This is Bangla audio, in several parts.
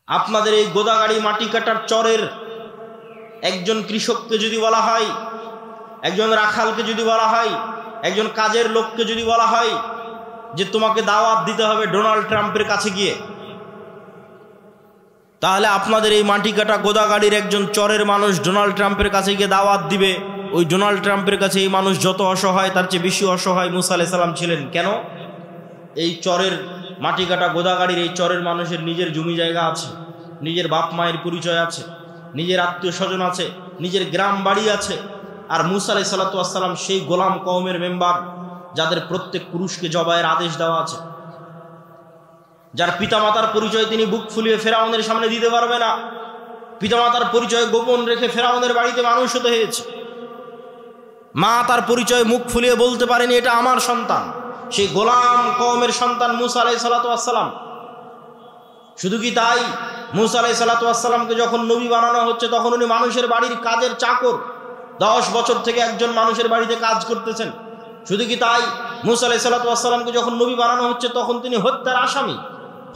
আপনাদের এই গোদাগাড়ি মাটি কাটার চরের একজন কৃষককে যদি বলা হয়, একজন রাখালকে যদি বলা হয়, একজন কাজের লোককে যদি বলা হয় যে তোমাকে দাওয়াত দিতে হবে ডোনাল্ড ট্রাম্পের কাছে গিয়ে, তাহলে আপনাদের এই মাটি কাটা গোদাগাড়ির একজন চরের মানুষ ডোনাল্ড ট্রাম্পের কাছে গিয়ে দাওয়াত দিবে। ওই ডোনাল্ড ট্রাম্পের কাছে এই মানুষ যত অসহায় তার চেয়ে বেশি অসহায় মুসা আলাইহিস সালাম ছিলেন। কেন? এই চরের মাটি কাটা গোদাগাড়ির এই চরের মানুষের নিজের জমি জায়গা আছে, নিজের বাপ মায়ের পরিচয় আছে, নিজের আত্মীয় স্বজন আছে, নিজের গ্রাম বাড়ি আছে। আর মুসা আলাইহিস সালাম সেই গোলাম কওমের মেম্বার, যাদের প্রত্যেক পুরুষকে জবাইয়ের আদেশ দেওয়া আছে, যার পিতামাতার পরিচয় তিনি বুক ফুলিয়ে ফেরাউনের সামনে দিতে পারবে না, পিতামাতার পরিচয় গোপন রেখে ফেরাউনের বাড়িতে মানুষ হতে হয়েছে। মা তার পরিচয় মুখ ফুলিয়ে বলতে পারেনি এটা আমার সন্তান। সেই গোলাম কওমের সন্তান মুসা আলাইহিস সালাম। শুধু কি তাই, মুসা আলাইহিস সালামকে যখন নবী বানানো হচ্ছে তখন উনি মানুষের বাড়ির কাজের চাকর, 10 বছর থেকে একজন মানুষের বাড়িতে কাজ করতেছেন। শুধু কি তাই, মুসা আলাইহিস সালামকে যখন নবী বানানো হচ্ছে তখন তিনি হত্যার আসামি,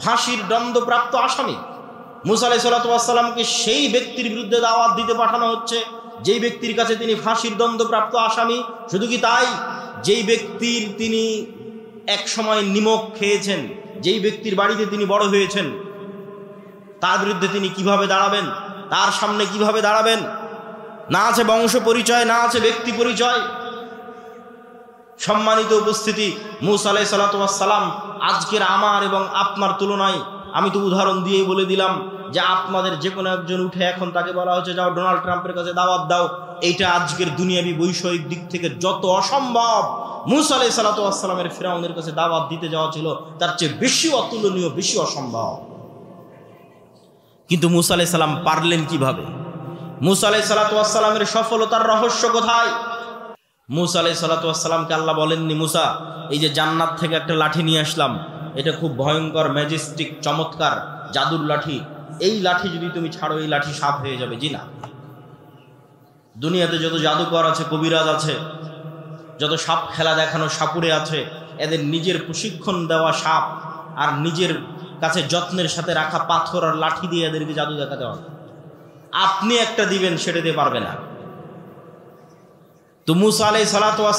ফাঁসির দণ্ডপ্রাপ্ত আসামি। মুসা আলাইহিস সালামকে সেই ব্যক্তির বিরুদ্ধে দাওয়াত দিতে পাঠানো হচ্ছে যেই ব্যক্তির কাছে তিনি ফাঁসির দণ্ডপ্রাপ্ত আসামি। শুধু কি তাই, যেই ব্যক্তির তিনি এক সময় নিমক খেয়েছেন, যেই ব্যক্তির বাড়িতে তিনি বড় হয়েছেন, তার বিরুদ্ধে তিনি কিভাবে দাঁড়াবেন, তার সামনে কিভাবে দাঁড়াবেন? না আছে বংশ পরিচয়, না আছে ব্যক্তি পরিচয়। সম্মানিত উপস্থিতি, মুসা আলাইহিস সালাম আজকের আমার এবং আপনার তুলনায়, আমি তো উদাহরণ দিয়েই বলে দিলাম যে আপনাদের যে কোনো একজন উঠে এখন তাকে বলা হচ্ছে যাও ডোনাল্ড ট্রাম্পের কাছে দাওয়াত দাও, এইটা আজকের দুনিয়াবি বৈষয়িক দিক থেকে যত অসম্ভব, মুসা আলাইহিস সালামের ফিরাউনের কাছে দাওয়াত দিতে যাওয়া ছিল তার চেয়ে বেশি অতুলনীয়, বেশি অসম্ভব। কিন্তু মুসা আলাইহিস সালাম পারলেন কিভাবে? মুসা আলাইহিস সালামের সফলতার রহস্য কোথায়? মুসা আলাইহিস সালামকে আল্লাহ বলেননি, মুসা এই যে জান্নাত থেকে একটা লাঠি নিয়ে আসলাম, এটা খুব ভয়ঙ্কর, ম্যাজেস্টিক, চমৎকার জাদুর লাঠি, এই লাঠি যদি তুমি ছাড়ো এই লাঠি সাপ হয়ে যাবে। জি না, দুনিয়াতে যত জাদুকর আছে, কবিরাজ আছে, যত সাপ খেলা দেখানো সাপুড়ে আছে, এদের নিজের প্রশিক্ষণ দেওয়া সাপ আর নিজের কাছে যত্নের সাথে রাখা পাথর আর লাঠি দিয়ে এদেরকে জাদু দেখাতে হবে। আপনি একটা দিবেন, সেটা দিয়ে পারবে না। তো মুসা আলাইহিস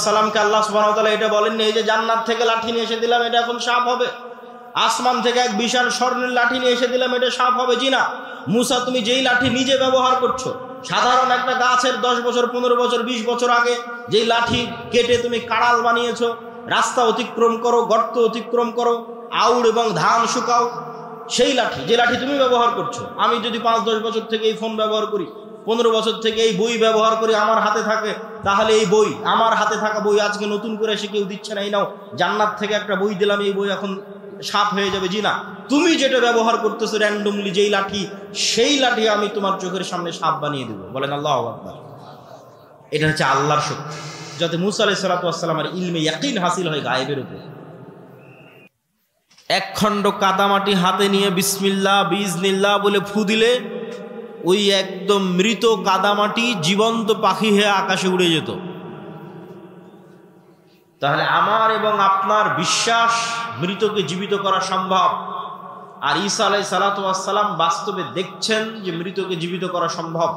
সালামকে আল্লাহ সুবহানাহু ওয়া তাআলা এটা বলেননি এই যে জান্নাত থেকে লাঠি নিয়ে এসে দিলাম এটা এখন সাপ হবে, আসমান থেকে এক বিশাল স্বর্ণের লাঠি নিয়ে এসে দিলাম এটা সাপ হবে। জি না, মুসা তুমি যেই লাঠি নিজে ব্যবহার করছো, সাধারণ একটা গাছের 10 বছর 15 বছর 20 বছর আগে যেই লাঠি কেটে তুমি কাড়াল বানিয়েছো, রাস্তা অতিক্রম করো, গর্ত অতিক্রম করো, আউড় এবং ধান শুকাও, সেই লাঠি, যে লাঠি তুমি ব্যবহার করছো, আমি যদি 5-10 বছর থেকে এই ফোন ব্যবহার করি, 15 বছর থেকে এই বই ব্যবহার করি আমার হাতে থাকে, তাহলে এই বই, আমার হাতে থাকা বই আজকে নতুন করে এসে কেউ দিচ্ছে না, এই নাও জান্নাত থেকে একটা বই দিলাম, এই বই এখন সাপ হয়ে যাবে। জি না, তুমি যেটা ব্যবহার করতেছো র্যান্ডমলি যেই লাঠি, সেই লাঠি আমি তোমার চোখের সামনে সাপ বানিয়ে দেবো। বলেন আল্লাহু আকবার। এটা হচ্ছে আল্লাহর শক্তি, যাতে মুসা আলাইহিস সালামের ইলমে ইয়াকিন হাসিল হয় গায়েবের উপর। এক খণ্ড কাদামাটি হাতে নিয়ে বিসমিল্লাহ বিইজনিল্লাহ বলে ফু দিলে ওই একদম মৃত কাদামাটি জীবন্ত পাখি হয়ে আকাশে উড়ে যেত। তাহলে আমার এবং আপনার বিশ্বাস মৃতকে জীবিত করা সম্ভব, আর ঈসা আলাইহিস সালাম বাস্তবে দেখছেন যে মৃতকে জীবিত করা সম্ভব।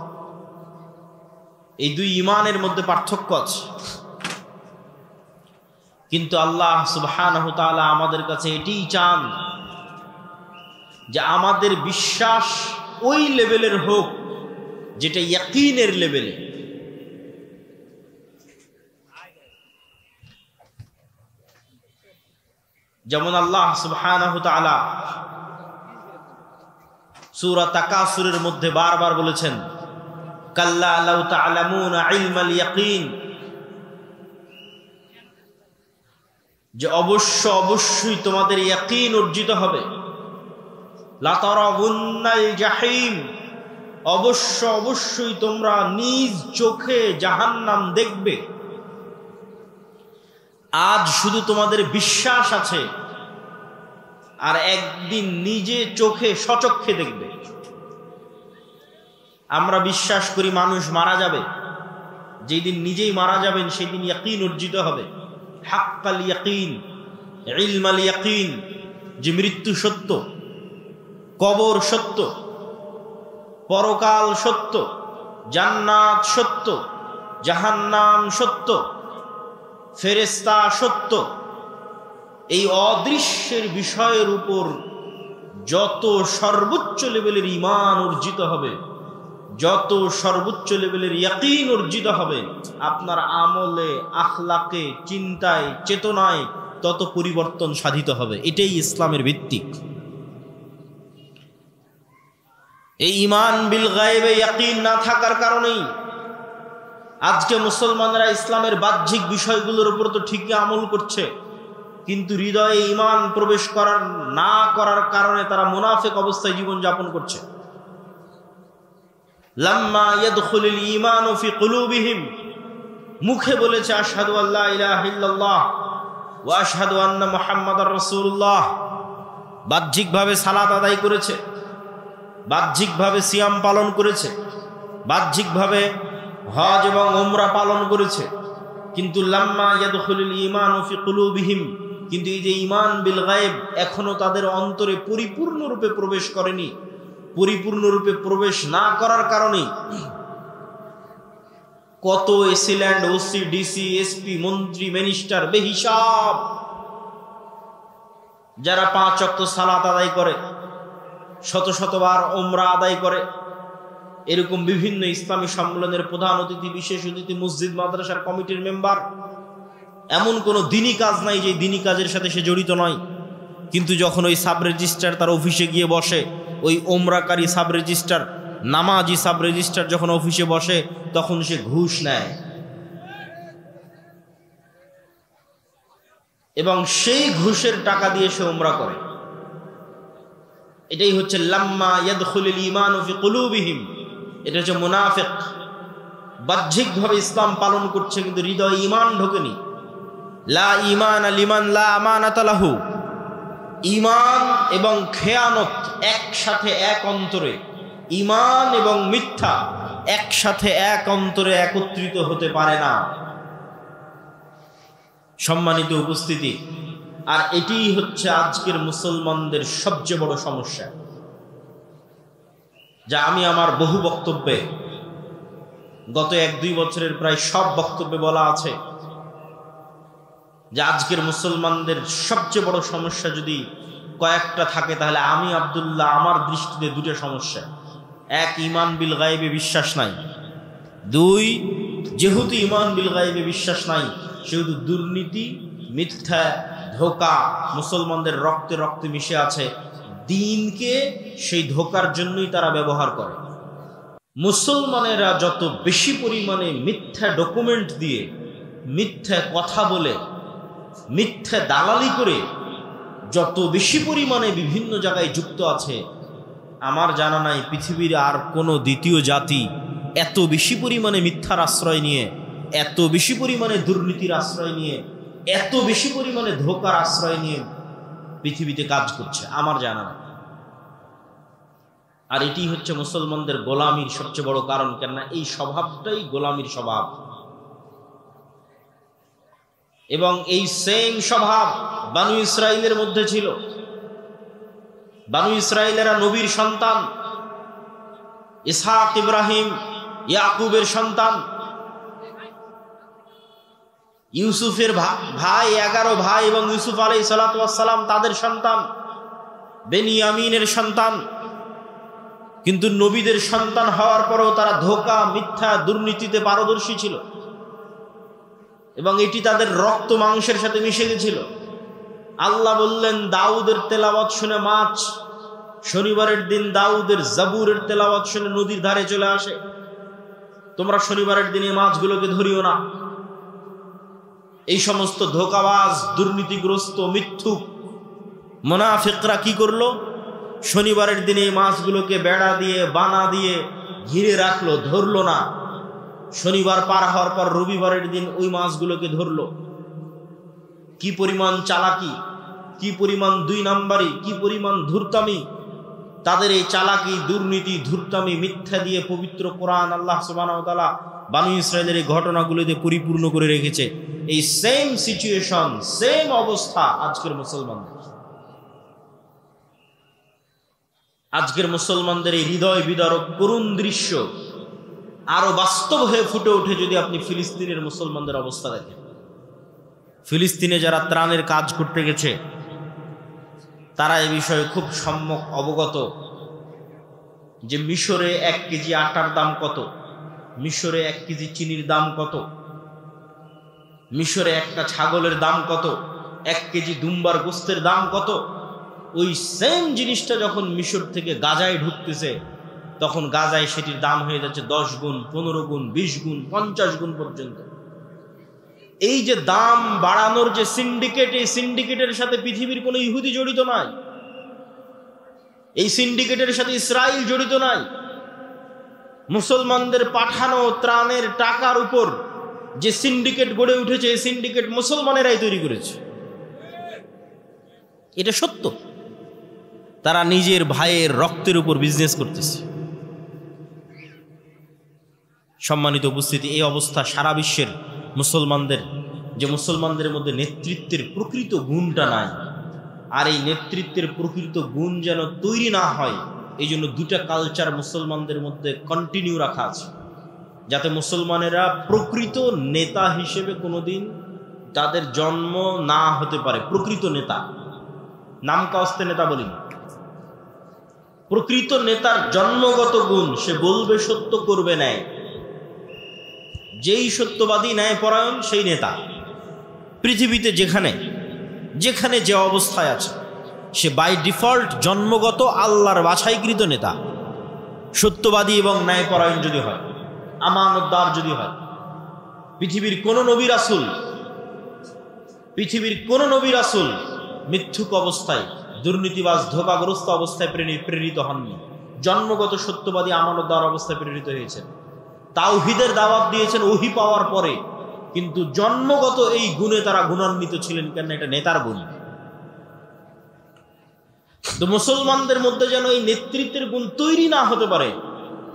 এই দুই ঈমানের মধ্যে পার্থক্য আছে। কিন্তু আল্লাহ সুবহানাহু ওয়া তাআলা আমাদের কাছে এটাই চান যে আমাদের বিশ্বাস ওই লেভেলের হোক যেটা ইয়াকিনের লেভেলে। যেমন আল্লাহ সুবহানাহু ওয়া তাআলা সূরা তাকাসুরের মধ্যে বারবার বলেছেন, কাল্লা লাউ তা'লামুনা ইলমাল ইয়াকিন, যে অবশ্যই তোমাদের ইয়াকিন অর্জিত হবে। লাতারাউন্নাল জাহিম, অবশ্যই তোমরা নিজ চোখে জাহান্নাম দেখবে। আজ শুধু তোমাদের বিশ্বাস আছে, আর একদিন নিজে চোখে সচক্ষে দেখবে। আমরা বিশ্বাস করি মানুষ মারা যাবে, যেই দিন নিজেই মারা যাবেন সেই দিন ইয়াকিন অর্জিত হবে। হাক্কাল ইয়াকিন, ইলমাল ইয়াকিন, যে মৃত্যু সত্য, কবর সত্য, পরকাল সত্য, জান্নাত সত্য, জাহান্নাম সত্য, ফেরেশতা সত্য। এই অদৃশ্যের বিষয়ের উপর যত সর্বোচ্চ লেভেলের ঈমান অর্জিত হবে, যত সর্বোচ্চ লেভেলের ইয়াকিন অর্জিত হবে, আপনার আমলে, আখলাকে, চিন্তায়, চেতনায় তত পরিবর্তন সাধিত হবে। এটাই ইসলামের ভিত্তি। এই ঈমান বিল গায়বে ইয়াকিন না থাকার কারণেই আজকে মুসলমানরা ইসলামের বাহ্যিক বিষয়গুলোর উপর তো ঠিকই আমল করছে, কিন্তু হৃদয়ে ঈমান প্রবেশ না করার কারণে তারা মুনাফিক অবস্থায় জীবন যাপন করছে। লাম্মা ইয়াদখুলুল ঈমানু ফি কুলুবিহিম, মুখে বলেছে আশহাদু আল্লা ইলাহা ইল্লাল্লাহ ওয়া আশহাদু আন্না মুহাম্মাদার রাসূলুল্লাহ, বাহ্যিকভাবে সালাত আদায় করেছে, বাহ্যিকভাবে সিয়াম পালন করেছে, বাহ্যিকভাবে হজ এবং উমরা পালন করেছে, কিন্তু লাম্মা ইয়াদখুলুল ঈমানু ফি কুলুবিহিম, কিন্তু এই যে ঈমান বিল গায়ব এখনো তাদের অন্তরে পরিপূর্ণরূপে প্রবেশ করেনি। পরিপূর্ণরূপে প্রবেশ না করার কারণে কত এসিল্যান্ড, ওসি, ডিসি, এসপি, মন্ত্রী, মিনিস্টার বেহিসাব যারা 5 ওয়াক্ত সালাত আদায় করে, শত শতবার উমরা আদায় করে, এরকম বিভিন্ন ইসলামী সম্মেলনের প্রধান অতিথি, বিশেষ অতিথি, মসজিদ মাদ্রাসার কমিটির মেম্বার, এমন কোনো দিনই কাজ নাই যে দিনই কাজের সাথে সে জড়িত নয়। কিন্তু যখন ওই সাব রেজিস্ট্রার তার অফিসে গিয়ে বসে, ওই ওমরাকারী সাব রেজিস্ট্রার, নামাজি সাব রেজিস্ট্রার যখন অফিসে বসে, তখন সে ঘুষ নেয় এবং সেই ঘুষের টাকা দিয়ে সে উমরা করে। এটাই হচ্ছে লাম্মা ইয়াদখুলুল ঈমানু ফি কুলুবিহিম। এটা হচ্ছে মুনাফিক, বাহ্যিকভাবে ইসলাম পালন করছে কিন্তু হৃদয়ে ঈমান ঢোকেনি। লা ঈমানা লিমান লা আমানাতা লাহু, ঈমান এবং খেয়ানত একসাথে এক অন্তরে, ঈমান এবং মিথ্যা একসাথে এক অন্তরে একত্রিত হতে পারে না। সম্মানিত উপস্থিতি, আর এটিই হচ্ছে আজকের মুসলমানদের সবচেয়ে বড় সমস্যা, যা আমি আমার বহু বক্তব্যে, গত 1-2 বছরের প্রায় সব বক্তব্যে বলা আছে, যে আজকের মুসলমানদের সবচেয়ে বড় সমস্যা যদি কয়েকটা থাকে, তাহলে আমি আব্দুল্লাহ আমার দৃষ্টিতে 2টা সমস্যা। 1, ঈমান বিল গায়বে বিশ্বাস নাই। 2, যেহেতু ঈমান বিল গায়বে বিশ্বাস নাই, সেহেতু দুর্নীতি, মিথ্যা, ধোঁকা মুসলমানদের রক্তে রক্তে মিশে আছে। দিনকে সেই ধোঁকার জন্যই তারা ব্যবহার করে। মুসলমানেরা যত বেশি পরিমাণে মিথ্যা ডকুমেন্ট দিয়ে, মিথ্যা কথা বলে, মিথ্যা দালালি করে যত বেশি পরিমাণে বিভিন্ন জায়গায় যুক্ত আছে, আমার জানা নাই পৃথিবীর আর কোনো দ্বিতীয় জাতি এত বেশি পরিমাণে মিথ্যার আশ্রয় নিয়ে, এত বেশি পরিমাণে দুর্নীতির আশ্রয় নিয়ে, এত বেশি পরিমাণে ধোঁকার আশ্রয় নিয়ে পৃথিবীতে কাজ করছে, আমার জানা নাই। আর এটি হচ্ছে মুসলমানদের গোলামির সবচেয়ে বড় কারণ। কেননা এই স্বভাবটাই গোলামির স্বভাব, এবং এই সেম স্বভাব বানু ইসরাইলের মধ্যে ছিল। বানু ইসরাইলেরা নবীর সন্তান, ইসহাক, ইব্রাহিম, ইয়াকুবের সন্তান। ইউসুফের ভাই, 11 ভাই, এবং ইউসুফ আলাইহিস সালাতু ওয়াস সালাম তাদের সন্তান, বেনিয়ামিনের সন্তান। কিন্তু নবীদের সন্তান হওয়ার পরেও তারা ধোঁকা, মিথ্যা, দুর্নীতিতে পারদর্শী ছিল, এবং এটি তাদের রক্ত মাংসের সাথে মিশে গেছিল। আল্লাহ বললেন, দাউদের তেলাওয়াত শুনে মাছ শনিবারের দিন দাউদের জাবুরের তেলাওয়াত শুনে নদীর ধারে চলে আসে, তোমরা শনিবারের দিনে মাছগুলোকে ধরিও না। এই সমস্ত ধোঁকাবাজ, দুর্নীতিগ্রস্ত, মিথ্যুক মুনাফিকরা কি করলো? শনিবারের দিনে এই মাছগুলোকে বেড়া দিয়ে, বানা দিয়ে ঘিরে রাখলো, ধরলো না। শনিবার পার হওয়ার পর রবিবারের দিন ওই মাছগুলোকে ধরলো। কি পরিমাণ চালাকি, কি পরিমাণ 2 নাম্বারি, কি পরিমাণ ধূর্তামি! তাদের এই চালাকি, দুর্নীতি, ধূর্তামি, মিথ্যা দিয়ে পবিত্র কোরআন আল্লাহ সুবহানাহু ওয়া তাআলা বানু ইসরাইলের এই ঘটনাগুলোতে পরিপূর্ণ করে রেখেছে। এই সেম সিচুয়েশন, সেম অবস্থা আজকের মুসলমানদের। আজকের মুসলমানদের এই হৃদয় বিদারক করুণ দৃশ্য আরো বাস্তব হয়ে ফুটে ওঠে যদি আপনি ফিলিস্তিনের মুসলমানদের অবস্থা দেখেন। ফিলিস্তিনে যারা ত্রাণের কাজ করতে গেছে তারা এ বিষয়ে খুব সম্যক অবগত যে মিশরে 1 কেজি আটার দাম কত, মিশরে 1 কেজি চিনির দাম কত, মিশরে একটা ছাগলের দাম কত, 1 কেজি দুম্বার গোস্তের দাম কত। ওই সেম জিনিসটা যখন মিশর থেকে গাজায় ঢুকতেছে তখন গাজায় সেটির দাম হয়ে যাচ্ছে 10 গুণ, 15 গুণ, 20 গুণ, 50 গুণ পর্যন্ত। এই যে দাম বাড়ানোর যে সিন্ডিকেট, এই সিন্ডিকেটের সাথে পৃথিবীর কোনো ইহুদি জড়িত নাই, এই সিন্ডিকেটের সাথে ইসরায়েল জড়িত নাই। মুসলমানদের পাঠানো ত্রাণের টাকার উপর যে সিন্ডিকেট গড়ে উঠেছে, এই সিন্ডিকেট মুসলমানেরাই তৈরি করেছে। এটা সত্য। তারা নিজের ভাইয়ের রক্তের উপর বিজনেস করতেছে। সম্মানিত উপস্থিতি, এই অবস্থা সারা বিশ্বের মুসলমানদের, যে মুসলমানদের মধ্যে নেতৃত্বের প্রকৃত গুণটা নাই, আর এই নেতৃত্বের প্রকৃত গুণ যেন তৈরি না হয় এই জন্য 2টা কালচার মুসলমানদের মধ্যে কন্টিনিউ রাখা আছে, যাতে মুসলমানেরা প্রকৃত নেতা হিসেবে কোনোদিন তাদের জন্ম না হতে পারে। প্রকৃত নেতা, নাম কাস্তে নেতা বলি, প্রকৃত নেতার জন্মগত গুণ, সে বলবে সত্য, করবে ন্যায়। যেই সত্যবাদী ন্যায়পরায়ণ সেই নেতা। পৃথিবীতে যেখানে যেখানে যে অবস্থায় আছে সে বাই ডিফল্ট জন্মগত আল্লাহর বাছাইকৃত নেতা, সত্যবাদী এবং ন্যায়পরায়ণ যদি হয়, আমানতদার যদি হয়। পৃথিবীর কোন নবী রাসূল মিথ্যুক অবস্থায়, দুর্নীতিবাজ, ধোঁকাগ্রস্ত অবস্থায় প্রেরিত হননি। জন্মগত সত্যবাদী, আমানতদার অবস্থায় প্রেরিত হয়েছেন। তাওহীদের দাওয়াত দিয়েছেন ওহী পাওয়ার পরে, কিন্তু জন্মগত এই গুণে তারা গুণান্বিত ছিলেন। কেন? এটা নেতার গুণ। তো মুসলমানদের মধ্যে যেন এই নেতৃত্বের গুণ তৈরি না হতে পারে,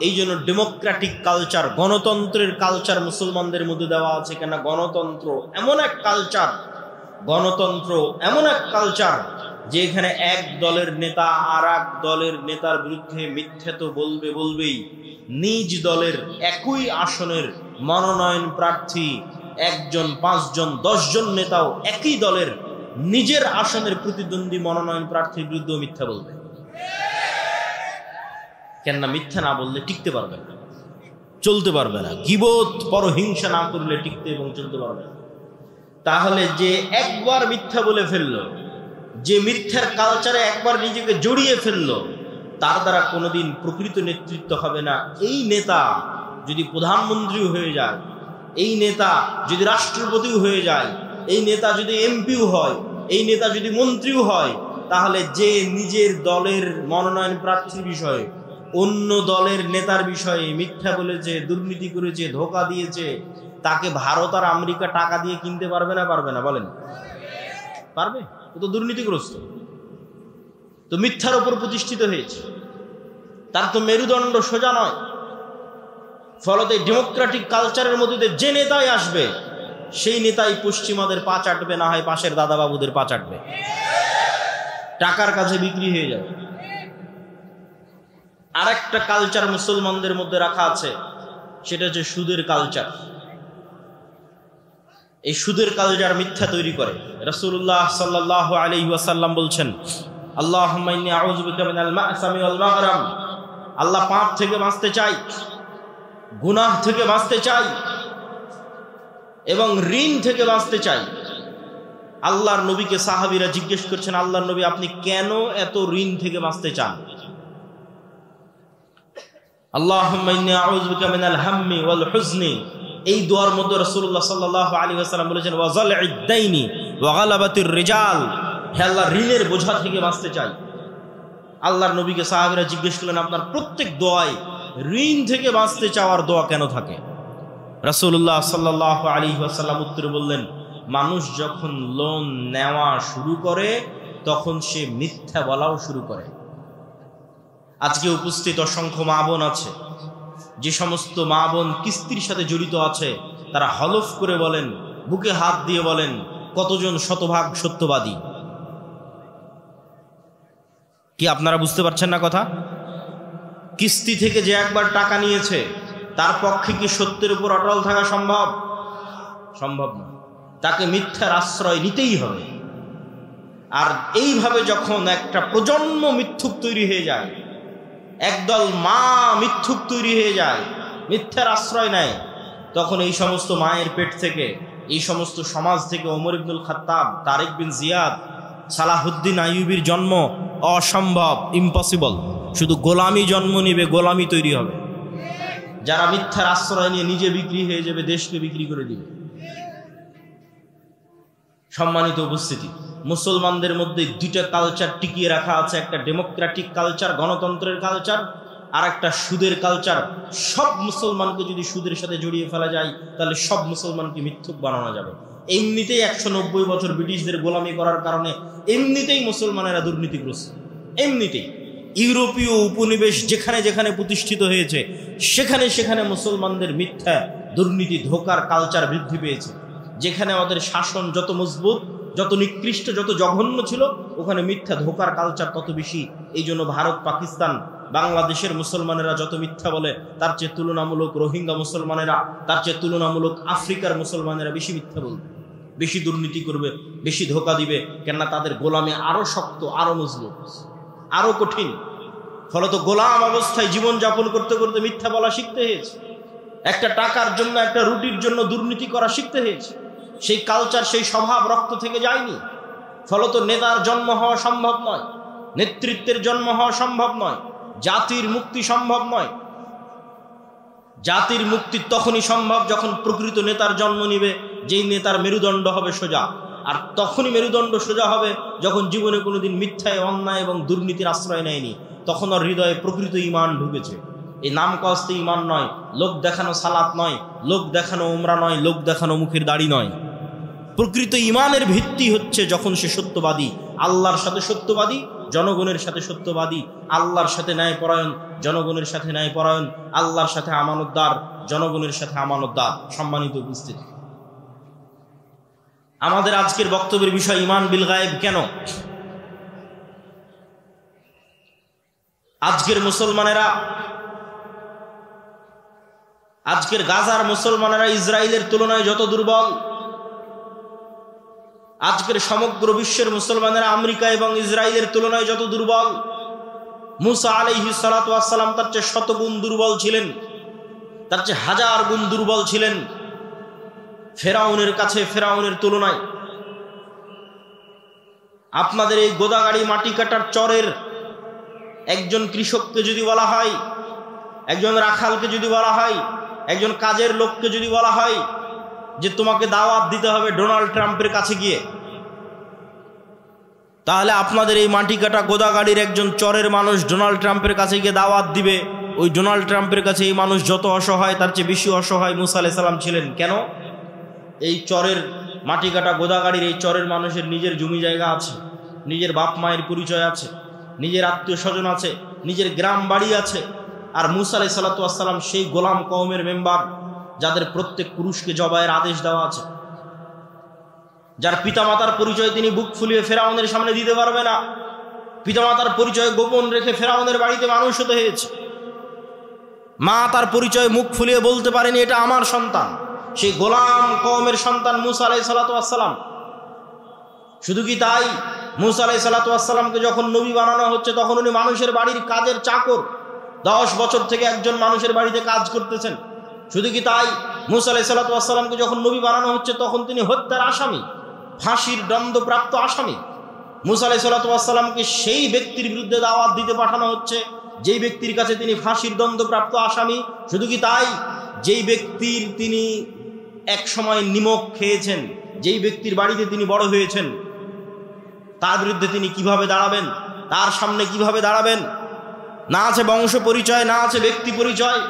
এই জন্য ডেমোক্রেটিক কালচার, গণতন্ত্রের কালচার মুসলমানদের মধ্যে দেওয়া আছে। কেন? গণতন্ত্র এমন এক কালচার যে এখানে এক দলের নেতা আর এক দলের নেতার বিরুদ্ধে মিথ্যা তো বলবেই। নিজ দলের একই আসনের মনোনয়ন প্রার্থী 1 জন, 5 জন, 10 জন নেতাও একই দলের নিজের আসনের প্রতিদ্বন্দ্বী মনোনয়ন প্রার্থীর বিরুদ্ধে মিথ্যা বলবে। কেননা মিথ্যা না বললে টিকতে পারবে না, চলতে পারবে না। গীবত, পরহিংসা না করলে টিকতে এবং চলতে পারবে না। তাহলে যে একবার মিথ্যা বলে ফেললো, যে মিথ্যার কালচারে একবার নিজেকে জড়িয়ে ফেললো, তার দ্বারা কোনোদিন প্রকৃত নেতৃত্ব হবে না। এই নেতা যদি প্রধানমন্ত্রী হয়ে যায়, এই নেতা যদি রাষ্ট্রপতিও হয়ে যায়, এই নেতা যদি এমপিও হয়, এই নেতা যদি মন্ত্রীও হয়, তাহলে যে নিজের দলের মনোনয়ন প্রার্থীর বিষয়ে অন্য দলের নেতার বিষয়ে মিথ্যা বলেছে, দুর্নীতি করেছে, ধোঁকা দিয়েছে, তাকে ভারত আর আমেরিকা টাকা দিয়ে কিনতে পারবে না? পারবে না? বলেন, পারবে? ও তো দুর্নীতিগ্রস্ত, তো মিথ্যার উপর প্রতিষ্ঠিত হয়েছে, তার তো মেরুদণ্ড সোজা নয়। ফলত ডেমোক্রেটিক কালচারের মধ্যে যে নেতাই আসবে, সেই নেতাই পশ্চিমাদের পা চাটবে, না হয় পাশের দাদাবাবুদের পা চাটবে, টাকার কাছে বিক্রি হয়ে যাবে। আর একটা কালচার মুসলমানদের মধ্যে রাখা আছে, সেটা হচ্ছে সুদের কালচার। এই সুদের কালচার মিথ্যা তৈরি করে। রাসূলুল্লাহ সাল্লাল্লাহু আলাইহি ওয়াসাল্লাম বলছেন, আল্লাহুম্মা ইন্নী আউযু বিকা মিনাল মা'সামি ওয়াল মাগরাম। আল্লাহ পাপ থেকে বাঁচতে চাই, গুনাহ থেকে বাঁচতে চাই এবং ঋণ থেকে বাঁচতে চাই। আল্লাহর নবীকে সাহাবীরা জিজ্ঞেস করছেন, আল্লাহর নবী, আপনি কেন এত ঋণ থেকে বাঁচতে চান? আল্লাহুম্মা ইন্নী আউযু বিকা মিনাল হাম্মি ওয়াল হুজনি। এই দোয়ার মধ্যে রাসূলুল্লাহ সাল্লাল্লাহু আলাইহি ওয়াসাল্লাম বলেছেন, ওয়া যালঈদ দাইনি ওয়া গালাবাতির রিজাল। হে আল্লাহ, ঋণের বোঝা থেকে বাঁচতে চাই। আল্লাহর নবীকে সাহাবীরা জিজ্ঞেস করলেন, আপনার প্রত্যেক দোয়ায় ঋণ থেকে বাঁচতে চাওয়ার দোয়া কেন থাকে? রাসূলুল্লাহ সাল্লাল্লাহু আলাইহি ওয়াসাল্লাম উত্তরে বললেন, মানুষ যখন লোন নেওয়া শুরু করে তখন সে মিথ্যা বলাও শুরু করে। আজকে উপস্থিত অসংখ্য মা বোন আছে, যে সমস্ত মা বোন কিস্তির সাথে জড়িত আছে, তারা হলফ করে বলেন, বুকে হাত দিয়ে বলেন, কতজন শতভাগ সত্যবাদী। কি আপনারা বুঝতে পারছেন না কথা? কিস্তি থেকে যে একবার টাকা নিয়েছে তার পক্ষে কি সত্যের উপর অটল থাকা সম্ভব? সম্ভব না। তাকে মিথ্যার আশ্রয় নিতেই হবে। আর এইভাবে যখন একটা প্রজন্ম মিথ্যুক তৈরি হয়ে যায়, একদল মা মিথ্যুক তৈরি হয়ে যায়, মিথ্যার আশ্রয় নেয়, তখন এই সমস্ত মায়ের পেট থেকে, এই সমস্ত সমাজ থেকে ওমর ইবনুল খাত্তাব, তারেক বিন জিয়াদ, সালাহুদ্দিন আইয়ুবীর জন্ম অসম্ভব, ইম্পসিবল। শুধু গোলামি জন্ম নিবে, গোলামি তৈরি হবে। যারা মিথ্যার আশ্রয় নিয়ে নিজে বিক্রি হয়ে যাবে, দেশকে বিক্রি করে দিবে। সম্মানিত উপস্থিতি, মুসলমানদের মধ্যে দুইটা কালচার টিকিয়ে রাখা আছে, একটা ডেমোক্রেটিক কালচার, গণতন্ত্রের কালচার, আর একটা সুদের কালচার। সব মুসলমানকে যদি সুদের সাথে জড়িয়ে ফেলা যায়, তাহলে সব মুসলমানকে মিথ্যুক বানানো যাবে। এমনিতেই 190 বছর ব্রিটিশদের গোলামি করার কারণে এমনিতেই মুসলমানেরা দুর্নীতিগ্রস্ত। এমনিতেই ইউরোপীয় উপনিবেশ যেখানে যেখানে প্রতিষ্ঠিত হয়েছে, সেখানে সেখানে মুসলমানদের মিথ্যা, দুর্নীতি, ধোঁকার কালচার বৃদ্ধি পেয়েছে। যেখানে আমাদের শাসন যত মজবুত, যত নিকৃষ্ট, যত জঘন্য ছিল, ওখানে মিথ্যা, ধোঁকার কালচার তত বেশি। এই জন্য ভারত, পাকিস্তান, বাংলাদেশের মুসলমানেরা যত মিথ্যা বলে, তার চেয়ে তুলনামূলক রোহিঙ্গা মুসলমানেরা, তার চেয়ে তুলনামূলক আফ্রিকার মুসলমানেরা বেশি মিথ্যা বলবে, বেশি দুর্নীতি করবে, বেশি ধোঁকা দিবে। কেননা তাদের গোলামে আরো শক্ত, আরো মজবুত, আরো কঠিন। ফলত গোলাম অবস্থায় জীবনযাপন করতে করতে মিথ্যা বলা শিখতে হয়েছে। একটা টাকার জন্য, একটা রুটির জন্য দুর্নীতি করা শিখতে হয়েছে। সেই কালচার, সেই স্বভাব রক্ত থেকে যায়নি। ফলত নেতার জন্ম হওয়া সম্ভব নয়, নেতৃত্বের জন্ম হওয়া সম্ভব নয়, জাতির মুক্তি সম্ভব নয়। জাতির মুক্তি তখনই সম্ভব যখন প্রকৃত নেতার জন্ম নিবে, যেই নেতার মেরুদণ্ড হবে সোজা। আর তখনই মেরুদণ্ড সোজা হবে যখন জীবনে কোনোদিন মিথ্যায়, অন্যায় এবং দুর্নীতির আশ্রয় নেয়নি। তখন ওর হৃদয়ে প্রকৃত ঈমান ঢুকেছে। এই নাম কস্তে ঈমান নয়, লোক দেখানো সালাত নয়, লোক দেখানো উমরা নয়, লোক দেখানো মুখের দাড়ি নয়। প্রকৃত ঈমানের ভিত্তি হচ্ছে যখন সে সত্যবাদী, আল্লাহর সাথে সত্যবাদী, জনগণের সাথে সত্যবাদী, আল্লাহর সাথে ন্যায়পরায়ণ, জনগণের সাথে ন্যায়পরায়ণ, আল্লাহর সাথে আমানতদার, জনগণের সাথে আমানতদার। সম্মানিত উপস্থিতি, আমাদের আজকের বক্তব্যের বিষয় ঈমান বিল গায়েব। কেন আজকের মুসলমানেরা, আজকের গাজার মুসলমানেরা ইসরায়েলের তুলনায় যত দুর্বল, আজকের সমগ্র বিশ্বের মুসলমানেরা আমেরিকা এবং ইসরায়েলের তুলনায় যত দুর্বল, মুসা আলাইহিস সালাতু ওয়াস সালাম তার চেয়ে 100 গুণ দুর্বল ছিলেন, তার চেয়ে 1000 গুণ দুর্বল ছিলেন ফেরাউনের কাছে, ফেরাউনের তুলনায়। আপনাদের এই গোদাগাড়ি মাটি কাটার চরের একজন কৃষককে যদি বলা হয়, একজন রাখালকে যদি বলা হয়, একজন কাজের লোককে যদি বলা হয় যে তোমাকে দাওয়াত দিতে হবে ডোনাল্ড ট্রাম্পের কাছে গিয়ে, তাহলে আপনাদের এই মাটি কাটা গোদাগাড়ির একজন চরের মানুষ ডোনাল্ড ট্রাম্পের কাছে গিয়ে দাওয়াত দিবে। ওই ডোনাল্ড ট্রাম্পের কাছে এই মানুষ যত অসহায়, তার চেয়ে বেশি অসহায় মুসা আলাইহিস সালাম ছিলেন। কেন? এই চরের মাটি কাটা গোদাগাড়ির এই চরের মানুষের নিজের জমি জায়গা আছে, নিজের বাপ মায়ের পরিচয় আছে, নিজের আত্মীয় স্বজন আছে, নিজের গ্রাম বাড়ি আছে। আর মুসা আলাইহিস সালাতু ওয়াস সালাম সেই গোলাম কওমের মেম্বার, যাদের প্রত্যেক পুরুষকে জবাইয়ের আদেশ দেওয়া আছে, যার পিতামাতার পরিচয় তিনি বুক ফুলিয়ে ফেরাউনের সামনে দিতে পারবে না। পিতামাতার পরিচয় গোপন রেখে ফেরাউনের বাড়িতে মানুষ হতে হয়েছে। মা তার পরিচয় মুখ ফুলিয়ে বলতে পারেনি এটা আমার সন্তান। সেই গোলাম কওমের সন্তান মুসা আলাইহিস সালাতু ওয়াস সালাম। শুধু কি তাই, মুসা আলাইহিস সালাতু ওয়াস সালামকে যখন নবী বানানো হচ্ছে, তখন উনি মানুষের বাড়ির কাজের চাকর, 10 বছর থেকে একজন মানুষের বাড়িতে কাজ করতেছেন। শুধু কি তাই, মুসা আলাইহিস সালাতু ওয়াস সালামকে যখন নবী বানানো হচ্ছে, তখন তিনি হত্যার আসামি, ফাঁসির দণ্ডপ্রাপ্ত আসামি। মুসা আলাইহিস সালাতু ওয়াস সালামকে সেই ব্যক্তির বিরুদ্ধে দাওয়াত দিতে পাঠানো হচ্ছে যেই ব্যক্তির কাছে তিনি ফাঁসির দণ্ডপ্রাপ্ত আসামি। শুধু কি তাই, যেই ব্যক্তির তিনি এক সময় নিমক খেয়েছেন, যেই ব্যক্তির বাড়িতে তিনি বড় হয়েছেন, তার বিরুদ্ধে তিনি কিভাবে দাঁড়াবেন, তার সামনে কিভাবে দাঁড়াবেন? না আছে বংশ পরিচয়, না আছে ব্যক্তি পরিচয়।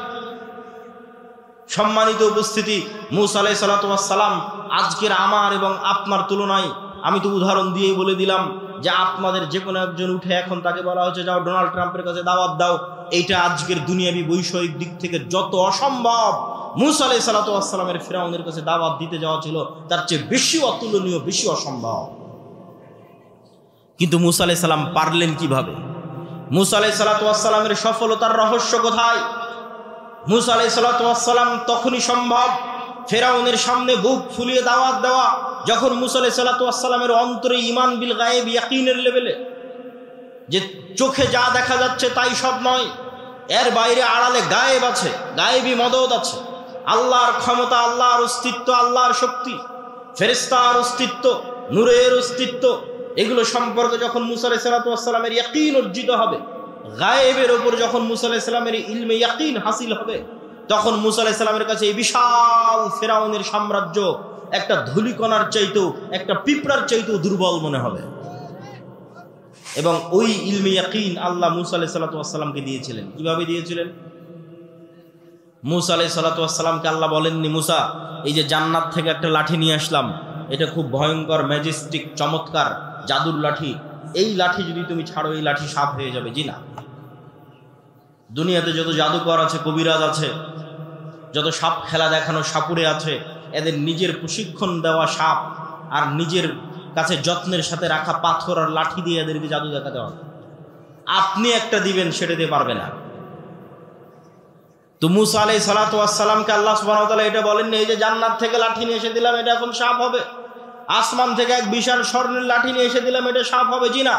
সম্মানিত উপস্থিতি, মুসা আলাইহিস সালাতু ওয়াস সালাম আজকের আমার এবং আপনার তুলনায়, আমি তো উদাহরণ দিয়েই বলে দিলাম যে আপনাদের যে কোনো একজন উঠে এখন তাকে বলা হচ্ছে যাও ডোনাল্ড ট্রাম্পের কাছে দাওয়াত দাও, এইটা আজকের দুনিয়াবি বৈষয়িক দিক থেকে যত অসম্ভব, মুসা আলাইহিস সালাতু ওয়াস সালামের ফিরআউনের কাছে দাওয়াত দিতে যাওয়া ছিল তার চেয়ে বেশি অতুলনীয়, বেশি অসম্ভব। কিন্তু মুসা আলাইহিস সালাম পারলেন কিভাবে? মুসা আলাইহিস সালাতু ওয়াস সালামের সফলতার রহস্য কোথায়? মুসা আলাইহিস সালাতু ওয়াস সালাম তখনই সম্ভব ফেরাউনের সামনে বুক ফুলিয়ে দাওয়াত দেওয়া যখন মুসা আলাইহিস সালাতু ওয়াস সালামের অন্তরে ঈমান বিল গায়েব ইয়াকিনের লেভেলে, যে চোখে যা দেখা যাচ্ছে তাই সব নয়, এর বাইরে আড়ালে গায়েব আছে, গায়েবী মদদ আছে, আল্লাহর ক্ষমতা, আল্লাহর অস্তিত্ব, আল্লাহর শক্তি, ফেরেশতার অস্তিত্ব, নূরের অস্তিত্ব, এগুলো সম্পর্কে যখন মুসা আলাইহিস সালাতু ওয়াস সালামের ইয়াকিন অর্জিত হবে, গায়েবের উপর যখন মুসা আলাইহিস সালামের ইলমে ইয়াকিন হাসিল হবে, তখন মুসা আলাইহিস সালামের কাছে এই বিশাল ফেরাউনের সাম্রাজ্য একটা ধূলিকণার চাইতেও, একটা পিঁপড়ার চাইতেও দুর্বল মনে হবে। এবং ওই ইলমে ইয়াকিন আল্লাহ মুসা আলাইহিস সালাতু ওয়াস সালামকে দিয়েছিলেন। কিভাবে দিয়েছিলেন? মুসা আলাইহিস সালাতু ওয়াস সালামকে আল্লাহ বলেননি, মুসা এই যে জান্নাত থেকে একটা লাঠি নিয়ে আসলাম, এটা খুব ভয়ঙ্কর, ম্যাজেস্টিক, চমৎকার জাদুর লাঠি, এই লাঠি যদি তুমি ছাড়ো এই লাঠি সাপ হয়ে যাবে। জি না, দুনিয়াতে যত জাদুকর আছে, কবিরাজ আছে, যত সাপ খেলা দেখানো সাপুরে আছে, এদের নিজের প্রশিক্ষণ দেওয়া সাপ আর নিজের কাছে যত্নের সাথে রাখা পাথর আর লাঠি দিয়ে এদেরকে জাদু দেখাতে হবে। আপনি একটা দিবেন, সেটা দিয়ে পারবে না। তো মুসা আলাইহিস সালাতু ওয়াস সালামকে আল্লাহ সুবহানাহু ওয়া তাআলা এটা বলেননি এই যে জান্নাত থেকে লাঠি নিয়ে এসে দিলাম এটা এখন সাপ হবে, আসমান থেকে এক বিশাল স্বর্ণের লাঠি নিয়ে এসে দিলাম এটা সাপ হবে। জি না,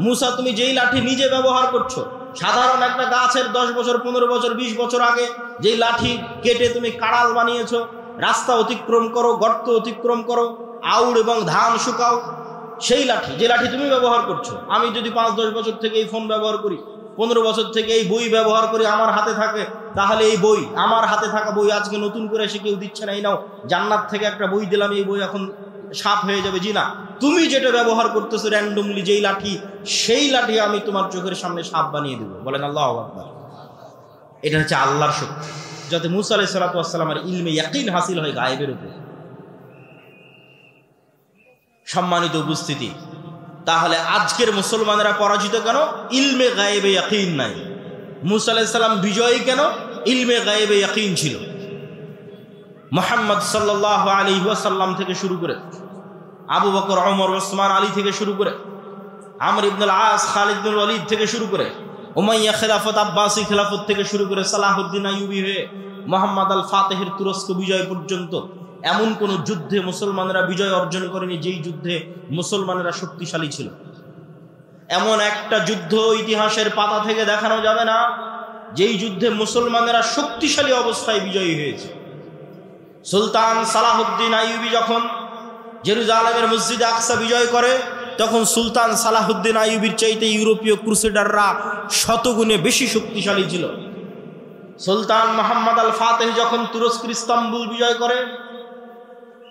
মুসা তুমি যেই লাঠি নিজে ব্যবহার করছো, সাধারণ একটা গাছের 10 বছর 15 বছর 20 বছর আগে যেই লাঠি কেটে তুমি কাড়াল বানিয়েছো, রাস্তা অতিক্রম করো, গর্ত অতিক্রম করো, আউড় এবং ধান শুকাও, সেই লাঠি, যে লাঠি তুমি ব্যবহার করছো, আমি যদি 5-10 বছর থেকে এই ফোন ব্যবহার করি, 15 বছর থেকে এই বই ব্যবহার করি, আমার হাতে থাকে, তাহলে এই বই, আমার হাতে থাকা বই আজকে নতুন করে এসে কেউ দিচ্ছে না, এই নাও জান্নাত থেকে একটা বই দিলাম, এই বই এখন সাপ হয়ে যাবে। জি না, তুমি যেটা ব্যবহার করতেছো র্যান্ডমলি যেই লাঠি, সেই লাঠি আমি তোমার চোখের সামনে সাপ বানিয়ে দেবো। বলেন আল্লাহু আকবার। এটা হচ্ছে আল্লাহর শক্তি, যাতে মুসা আলাইহিস সালাতু ওয়াস সালামের ইলমে ইয়াকিন হাসিল হয় গায়েবের উপর। সম্মানিত উপস্থিতি, তাহলে আজকের মুসলমানেরা পরাজিত কেন? ইলমে গায়েবে ইয়াকিন নাই। মুসা আলাইহিস সালাম বিজয়ী কেন? ইলমে গায়েবে ইয়াকিন ছিল। মুহাম্মদ সাল্লাল্লাহু আলাইহি ওয়াসাল্লাম থেকে শুরু করে, আবু বকর, ওমর, ওসমান, আলী থেকে শুরু করে, আমর ইবনুল আস, খালিদ ইবনুল ওয়ালিদ থেকে শুরু করে, উমাইয়া খেলাফত, আব্বাসী খেলাফত থেকে শুরু করে সালাহুদ্দিন আইয়ুবী হয়ে মুহাম্মদ আল ফাতেহের তুরস্ক বিজয় পর্যন্ত এমন কোন যুদ্ধে মুসলমানেরা বিজয় অর্জন করেনি যেই যুদ্ধে মুসলমানেরা শক্তিশালী ছিল। এমন একটা যুদ্ধ ইতিহাসের পাতা থেকে দেখানো যাবে না যেই যুদ্ধে মুসলমানেরা শক্তিশালী অবস্থায় বিজয়ী হয়েছে। সুলতান সালাহুদ্দিন আইয়ুবী যখন জেরুজালেমের মসজিদে আকসা বিজয় করে, তখন সুলতান সালাহুদ্দিন আইয়ুবীর চাইতে ইউরোপীয় ক্রুসেডাররা শতগুণে বেশি শক্তিশালী ছিল। সুলতান মুহাম্মদ আল ফাতেহ যখন তুরস্কের ইস্তাম্বুল বিজয় করে,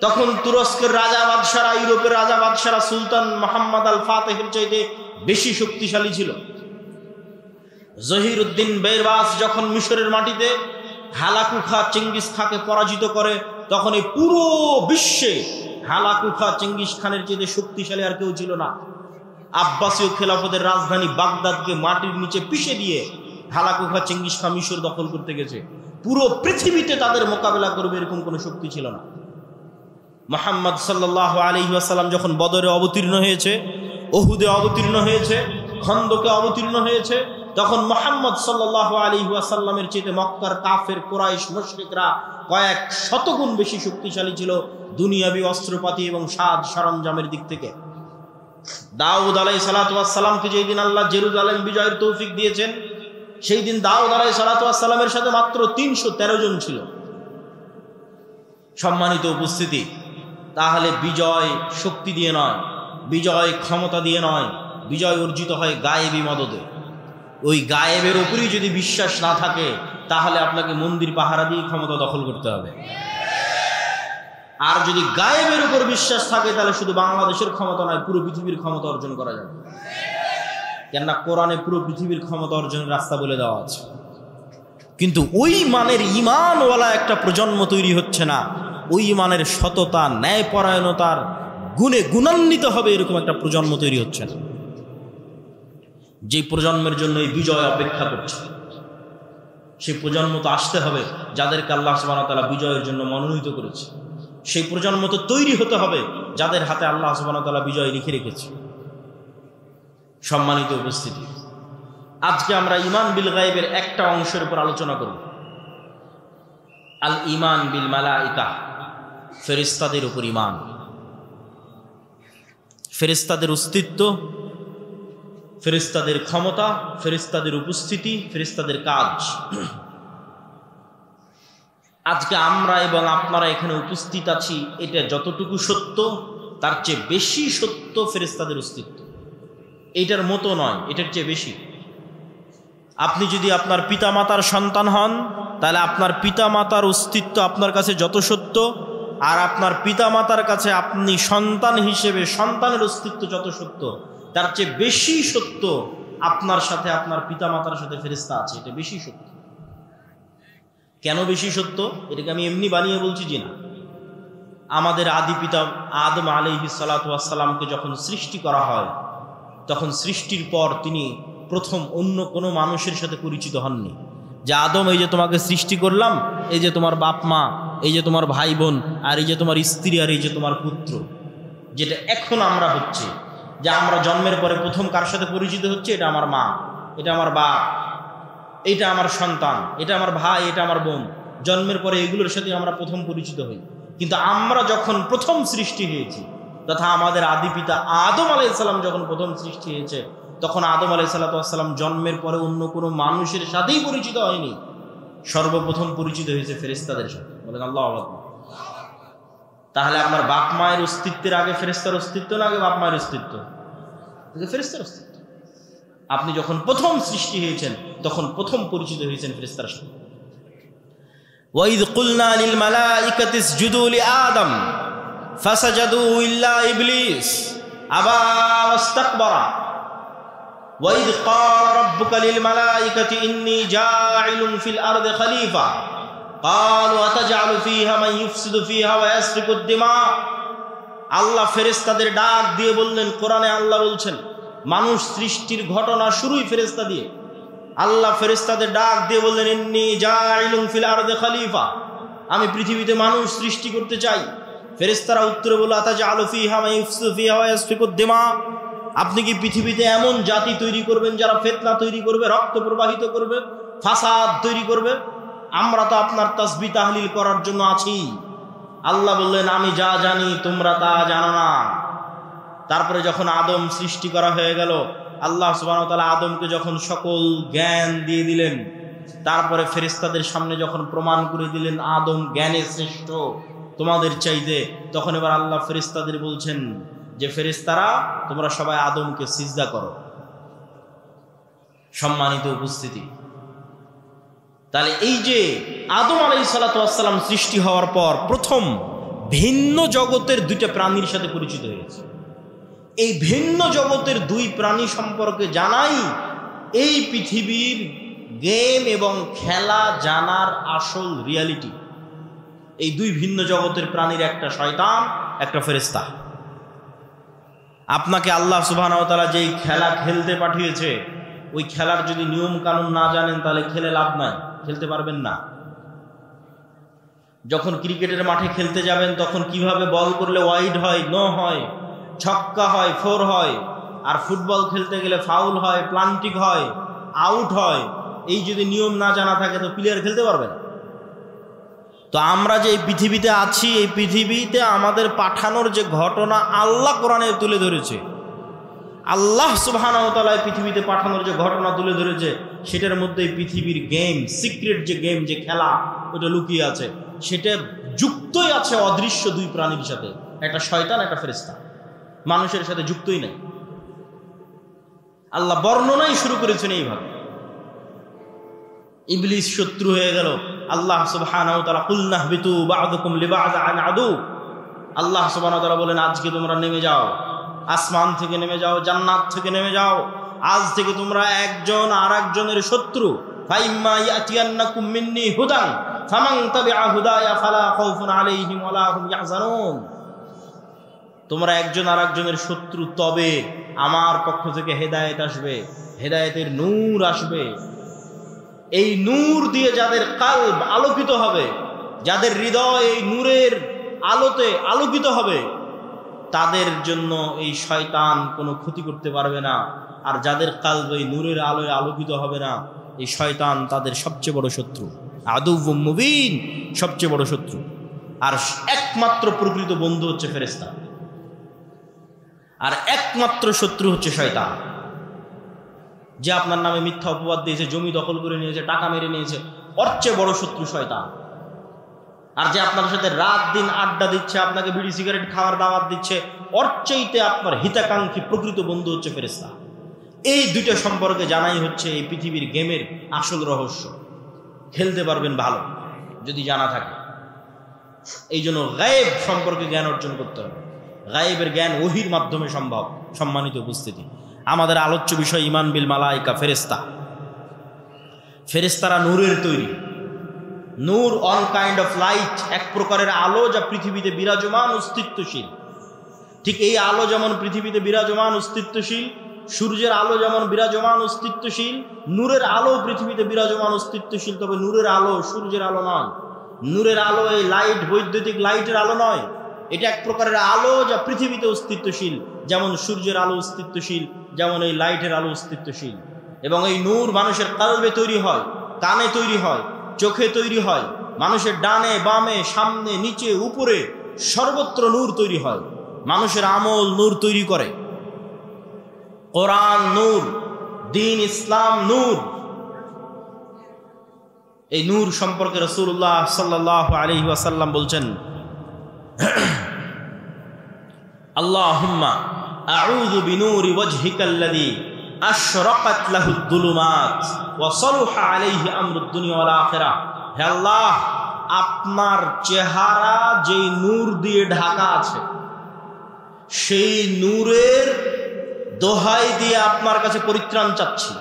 তখন তুরস্কের রাজা বাদশারা, ইউরোপের রাজা বাদশারা সুলতান মুহাম্মদ আল ফাতেহের চাইতে বেশি শক্তিশালী ছিল। জহিরউদ্দিন বেরবাস যখন মিশরের মাটিতে হালাকু খাঁ চেঙ্গিস খাঁকে পরাজিত করে, তখন এই পুরো বিশ্বে হালাকু খাঁ চেঙ্গিস খানের চাইতে শক্তিশালী আর কেউ ছিল না। আব্বাসীয় খেলাফতের রাজধানী বাগদাদকে মাটির নিচে পিষে দিয়ে হালাকু খাঁ চেঙ্গিস খাঁ মিশর দখল করতে গেছে। পুরো পৃথিবীতে তাদের মোকাবেলা করবে এরকম কোনো শক্তি ছিল না। মুহাম্মদ সাল্লাল্লাহু আলাইহি ওয়াসাল্লাম যখন বদরে অবতীর্ণ হয়েছে, উহুদে অবতীর্ণ হয়েছে, খন্দকে অবতীর্ণ হয়েছে, তখন মুহাম্মদ সাল্লাল্লাহু আলাইহি ওয়াসাল্লামের চেয়ে মক্কার কাফের, কুরাইশ, মুশরিকরা কয়েক শতগুণ বেশি শক্তিশালী ছিল দুনিয়াবি অস্ত্রপাতি এবং সাজ সরঞ্জামের দিক থেকে। দাউদ আলাইহিস সালাতু ওয়াস সালামকে যেই দিন আল্লাহ জেরুজালেম বিজয়ের তৌফিক দিয়েছেন, সেই দিন দাউদ আলাইহিস সালাতু ওয়াস সালামের সাথে মাত্র 313 জন ছিল। সম্মানিত উপস্থিতি, তাহলে বিজয় শক্তি দিয়ে নয়, বিজয় ক্ষমতা দিয়ে নয়, বিজয় অর্জিত হয় গায়েবী মদদে। ওই গায়েবের উপরই যদি বিশ্বাস না থাকে, তাহলে আপনাকে মন্দির পাহারা দিয়ে ক্ষমতা দখল করতে হবে। আর যদি গায়েবের উপর বিশ্বাস থাকে, তাহলে শুধু বাংলাদেশের ক্ষমতা নয়, পুরো পৃথিবীর ক্ষমতা অর্জন করা যাবে। কেননা কোরআনে পুরো পৃথিবীর ক্ষমতা অর্জনের রাস্তা বলে দেওয়া আছে। কিন্তু ওই মানের ঈমানওয়ালা একটা প্রজন্ম তৈরি হচ্ছে না, ওই মানের সততা, ন্যায়পরায়ণতার গুণে গুণান্বিত হবে এরকম একটা প্রজন্ম তৈরি হচ্ছে না, যে প্রজন্মের জন্য এই বিজয় অপেক্ষা করছে। সেই প্রজন্ম তো আসতে হবে যাদেরকে আল্লাহ সুবহানাহু ওয়া তাআলা বিজয়ের জন্য মনোনীত করেছে। সেই প্রজন্ম তো তৈরি হতে হবে যাদের হাতে আল্লাহ সুবহানাহু ওয়া তাআলা বিজয় লিখে রেখেছে। সম্মানিত উপস্থিতি, আজকে আমরা ঈমান বিল গায়বের একটা অংশের উপর আলোচনা করব, আল ঈমান বিল মালাইকা, ফেরেশতাদের উপর ঈমান। ফেরেশতাদের অস্তিত্ব, ফেরেশতাদের ক্ষমতা, ফেরেশতাদের উপস্থিতি, ফেরেশতাদের কাজ। আজকে আমরা এবং আপনারা এখানে উপস্থিত আছি, এটা যতটুকু সত্য তার চেয়ে বেশি সত্য ফেরেশতাদের অস্তিত্ব। এইটার মতো নয়, এটার চেয়ে বেশি। আপনি যদি আপনার পিতামাতার সন্তান হন, তাহলে আপনার পিতামাতার অস্তিত্ব আপনার কাছে যত সত্য, আর আপনার পিতামাতার কাছে আপনি সন্তান হিসেবে সন্তানের অস্তিত্ব যত সত্য, তার চেয়ে বেশি সত্য আপনার সাথে আপনার পিতামাতার সাথে ফেরেশতা আছে। এটা বেশি সত্য। কেন বেশি সত্য? এটাকে আমি এমনি বানিয়ে বলছি যে না, আমাদের আদি পিতা আদম আলাইহিস সালাতু ওয়াস সালামকে যখন সৃষ্টি করা হয়, তখন সৃষ্টির পর তিনি প্রথম অন্য কোনো মানুষের সাথে পরিচিত হননি। যে আদম, এই যে তোমাকে সৃষ্টি করলাম, এই যে তোমার বাপ মা, এই যে তোমার ভাই বোন, আর এই যে তোমার স্ত্রী, আর এই যে তোমার পুত্র, যেটা এখন আমরা হচ্ছে, যে আমরা জন্মের পরে প্রথম কার সাথে পরিচিত হচ্ছে, এটা আমার মা, এটা আমার বাপ, এটা আমার সন্তান, এটা আমার ভাই, এটা আমার বোন। জন্মের পরে এগুলোর সাথে আমরা প্রথম পরিচিত হই। কিন্তু আমরা যখন প্রথম সৃষ্টি হয়েছি, তথা আমাদের আদি পিতা আদম আলাইহিস সালাম যখন প্রথম সৃষ্টি হয়েছে, তখন আদম আলাইহিস সালাম জন্মের পরে অন্য কোনো মানুষের সাথেই পরিচিত হয়নি। সর্বপ্রথম পরিচিত হয়েছে ফেরেশতাদের সাথে। বলেন আল্লাহু আকবার। তাহলে আপনার বাপ মায়ের অস্তিত্বের আগে ফেরেশতার অস্তিত্ব না আগে বাপ মায়ের অস্তিত্ব? ফেরেশতার অস্তিত্ব। আপনি যখন প্রথম সৃষ্টি হয়েছেন, তখন প্রথম পরিচিত হয়েছেন ফেরেশতার সাথে। ওয়াইদ কুলনা লিল মালাইকাতি ইসজুদু লিআদম ফাসাজাদু ইল্লা ইবলিস আবা ওয়াস্তাকবারা। ওয়াইদ ক্বালা রাব্বুকা লিল মালাইকাতি ইন্নী জাইলুন ফিল আরদি খলিফা ক্বালু আতাজআলু ফীহা মান ইফসিদু ফীহা ওয়া ইয়াসফিকুদ দিমা। আল্লাহ ফেরেশতাদের ডাক দিয়ে বললেন, কোরআনে আল্লাহ বলছেন, মানুষ সৃষ্টির ঘটনা শুরুই ফেরেশতা দিয়ে। আল্লাহ ফেরেশতাদের ডাক দিয়ে বললেন, ইন্নী জাইলুন ফিল আরদি খলিফা, আমি পৃথিবীতে মানুষ সৃষ্টি করতে চাই। ফেরেশতারা উত্তরে বলল, আতাজআলু ফীহা মান ইফসিদু ফীহা ওয়া ইয়াসফিকুদ দিমা, আপনি কি পৃথিবীতে এমন জাতি তৈরি করবেন যারা ফিতনা তৈরি করবে, রক্ত প্রবাহিত করবে, ফাসাদ তৈরি করবে? আমরা তো আপনার তাসবিহ তাহলিল করার জন্য আছি। আল্লাহ বললেন, আমি যা জানি তোমরা তা জানো না। তারপরে যখন আদম সৃষ্টি করা হয়ে গেল, আল্লাহ সুবহানাহু ওয়া তাআলা আদমকে যখন সকল জ্ঞান দিয়ে দিলেন, তারপরে ফেরেশতাদের সামনে যখন প্রমাণ করে দিলেন আদম জ্ঞানে শ্রেষ্ঠ তোমাদের চাইতে, তখন এবার আল্লাহ ফেরেশতাদের বলছেন যে, ফেরেশতারা তোমরা সবাই আদমকে সিজদা করো। সম্মানিত উপস্থিতি, তাহলে এই যে আদম আলাইহিস সালাতু ওয়াস সালাম সৃষ্টি হওয়ার পর প্রথম ভিন্ন জগতের দুইটা প্রাণীর সাথে পরিচিত হয়েছে। এই ভিন্ন জগতের দুই প্রাণী সম্পর্কে জানাই এই পৃথিবীর গেম এবং খেলা জানার আসল রিয়ালিটি। এই দুই ভিন্ন জগতের প্রাণীর, একটা শয়তান, একটা ফেরেশতা। আপনাকে আল্লাহ সুবহানাহু ওয়া তাআলা যেই খেলা খেলতে পাঠিয়েছে, ওই খেলার যদি নিয়ম কানুন না জানেন, তাহলে খেলে লাভ নাই, খেলতে পারবেন না। যখন ক্রিকেটের মাঠে খেলতে যাবেন, তখন কিভাবে বল করলে ওয়াইড হয়, নো হয়, ছক্কা হয়, ফোর হয়। আর ফুটবল খেলতে গেলে ফাউল হয়, প্লান্টিং হয়, আউট হয়। এই যদি নিয়ম না জানা থাকে, তো প্লেয়ার খেলতে পারবে না। তো আমরা যে এই পৃথিবীতে আছি, এই পৃথিবীতে আমাদের পাঠানোর যে ঘটনা আল্লাহ কোরআনে তুলে ধরেছে, আল্লাহ সুবহানাহু ওয়া তাআলা পৃথিবীতে পাঠানোর যে ঘটনা তুলে ধরেছে, সেটার মধ্যে পৃথিবীর গেম, সিক্রেট যে গেম, যে খেলা, ওটা লুকিয়ে আছে। সেটা যুক্তই আছে অদৃশ্য দুই প্রাণীর সাথে, একটা শয়তান, একটা ফেরেশতা। মানুষের সাথে যুক্তই নাই। আল্লাহ বর্ণনাই শুরু করেছেন এইভাবে। ইবলিস শত্রু হয়ে গেল। আল্লাহ সুবহানাহু ওয়া তাআলা, কুলনা হবিতু বা'দুকুম লিবা'দিন আদু। আল্লাহ সুবহানাহু ওয়া তাআলা বলেন, আজকে তোমরা নেমে যাও, আসমান থেকে নেমে যাও, জান্নাত থেকে নেমে যাও। আজ থেকে তোমরা একজন আর একজনের শত্রু। ফাইম্মা ইয়াতিয়ান্নাকুম মিন্নি হুদান ফামান তাবিআ হুদায়া ফালা খাউফুন আলাইহিম ওয়ালা হুম ইয়াহজানুন। তোমরা একজন আর একজনের শত্রু, তবে আমার পক্ষ থেকে হেদায়েত আসবে, হেদায়েতের নূর আসবে। এই নূর দিয়ে যাদের কলব আলোকিত হবে, যাদের হৃদয় এই নূরের আলোতে আলোকিত হবে, তাদের জন্য এই শয়তান কোনো ক্ষতি করতে পারবে না। আর যাদের কালব এই নূরের আলোয় আলোকিত হবে না, এই শয়তান তাদের সবচেয়ে বড় শত্রু, আদুউম মুবিন, সবচেয়ে বড় শত্রু। আর একমাত্র প্রকৃত বন্ধু হচ্ছে ফেরেশতা, আর একমাত্র শত্রু হচ্ছে শয়তান। যে আপনার নামে মিথ্যা অপবাদ দিয়েছে, জমি দখল করে নিয়েছে, টাকা মেরে নিয়েছে, ওর চেয়ে বড় শত্রু শয়তান। আর যে আপনার সাথে রাত দিন আড্ডা দিচ্ছে, আপনাকে বিড়ি সিগারেট খাওয়ার দাওয়াত দিচ্ছে, ওর চাইতে আপনার হিতাকাঙ্ক্ষী প্রকৃত বন্ধু হচ্ছে ফেরেশতা। এই দুইটা সম্পর্কে জানাই হচ্ছে এই পৃথিবীর গেমের আসল রহস্য। খেলতে পারবেন ভালো যদি জানা থাকে। এই জন্য গায়েব সম্পর্কে জ্ঞান অর্জন করতে হবে। গায়েবের জ্ঞান ওহির মাধ্যমে সম্ভব। সম্মানিত উপস্থিতি, আমাদের আলোচ্য বিষয় ঈমান বিল মালায়েকা, ফেরেশতা। ফেরেশতারা নূরের তৈরি। নূর অন কাইন্ড অফ লাইট, এক প্রকারের আলো যা পৃথিবীতে বিরাজমান অস্তিত্বশীল। ঠিক এই আলো যেমন পৃথিবীতে বিরাজমান অস্তিত্বশীল, সূর্যের আলো যেমন বিরাজমান অস্তিত্বশীল, নূরের আলো পৃথিবীতে বিরাজমান অস্তিত্বশীল। তবে নূরের আলো সূর্যের আলো নয়। নূরের আলো এই লাইট, বৈদ্যুতিক লাইটের আলো নয়। এটা এক প্রকারের আলো যা পৃথিবীতে অস্তিত্বশীল, যেমন সূর্যের আলো অস্তিত্বশীল, যেমন এই লাইটের আলো অস্তিত্বশীল। এবং এই নূর মানুষের কালবে তৈরি হয়, কানে তৈরি হয়, চোখে তৈরি হয়, মানুষের ডানে বামে সামনে নিচে উপরে সর্বত্র নূর তৈরি হয়। মানুষের আমল নূর তৈরি করে। কোরআন নূর, দ্বীন ইসলাম নূর। এই নূর সম্পর্কে রাসূলুল্লাহ সাল্লাল্লাহু আলাইহি ওয়াসাল্লাম বলছেন, আল্লাহুম্মা আউযু বিনূরি ওয়াজহিকাল্লাযী আশরাকাত লাহুদ দুলুমাত ওয়া সালুহা আলাইহি আমরুদ দুনিয়া ওয়াল আখিরাহ। হে আল্লাহ, আপনার চেহারা যেই নূর দিয়ে ঢাকা আছে, সেই নূরের দোহাই দিয়ে আপনার কাছে পরিত্রাণ চাচ্ছি,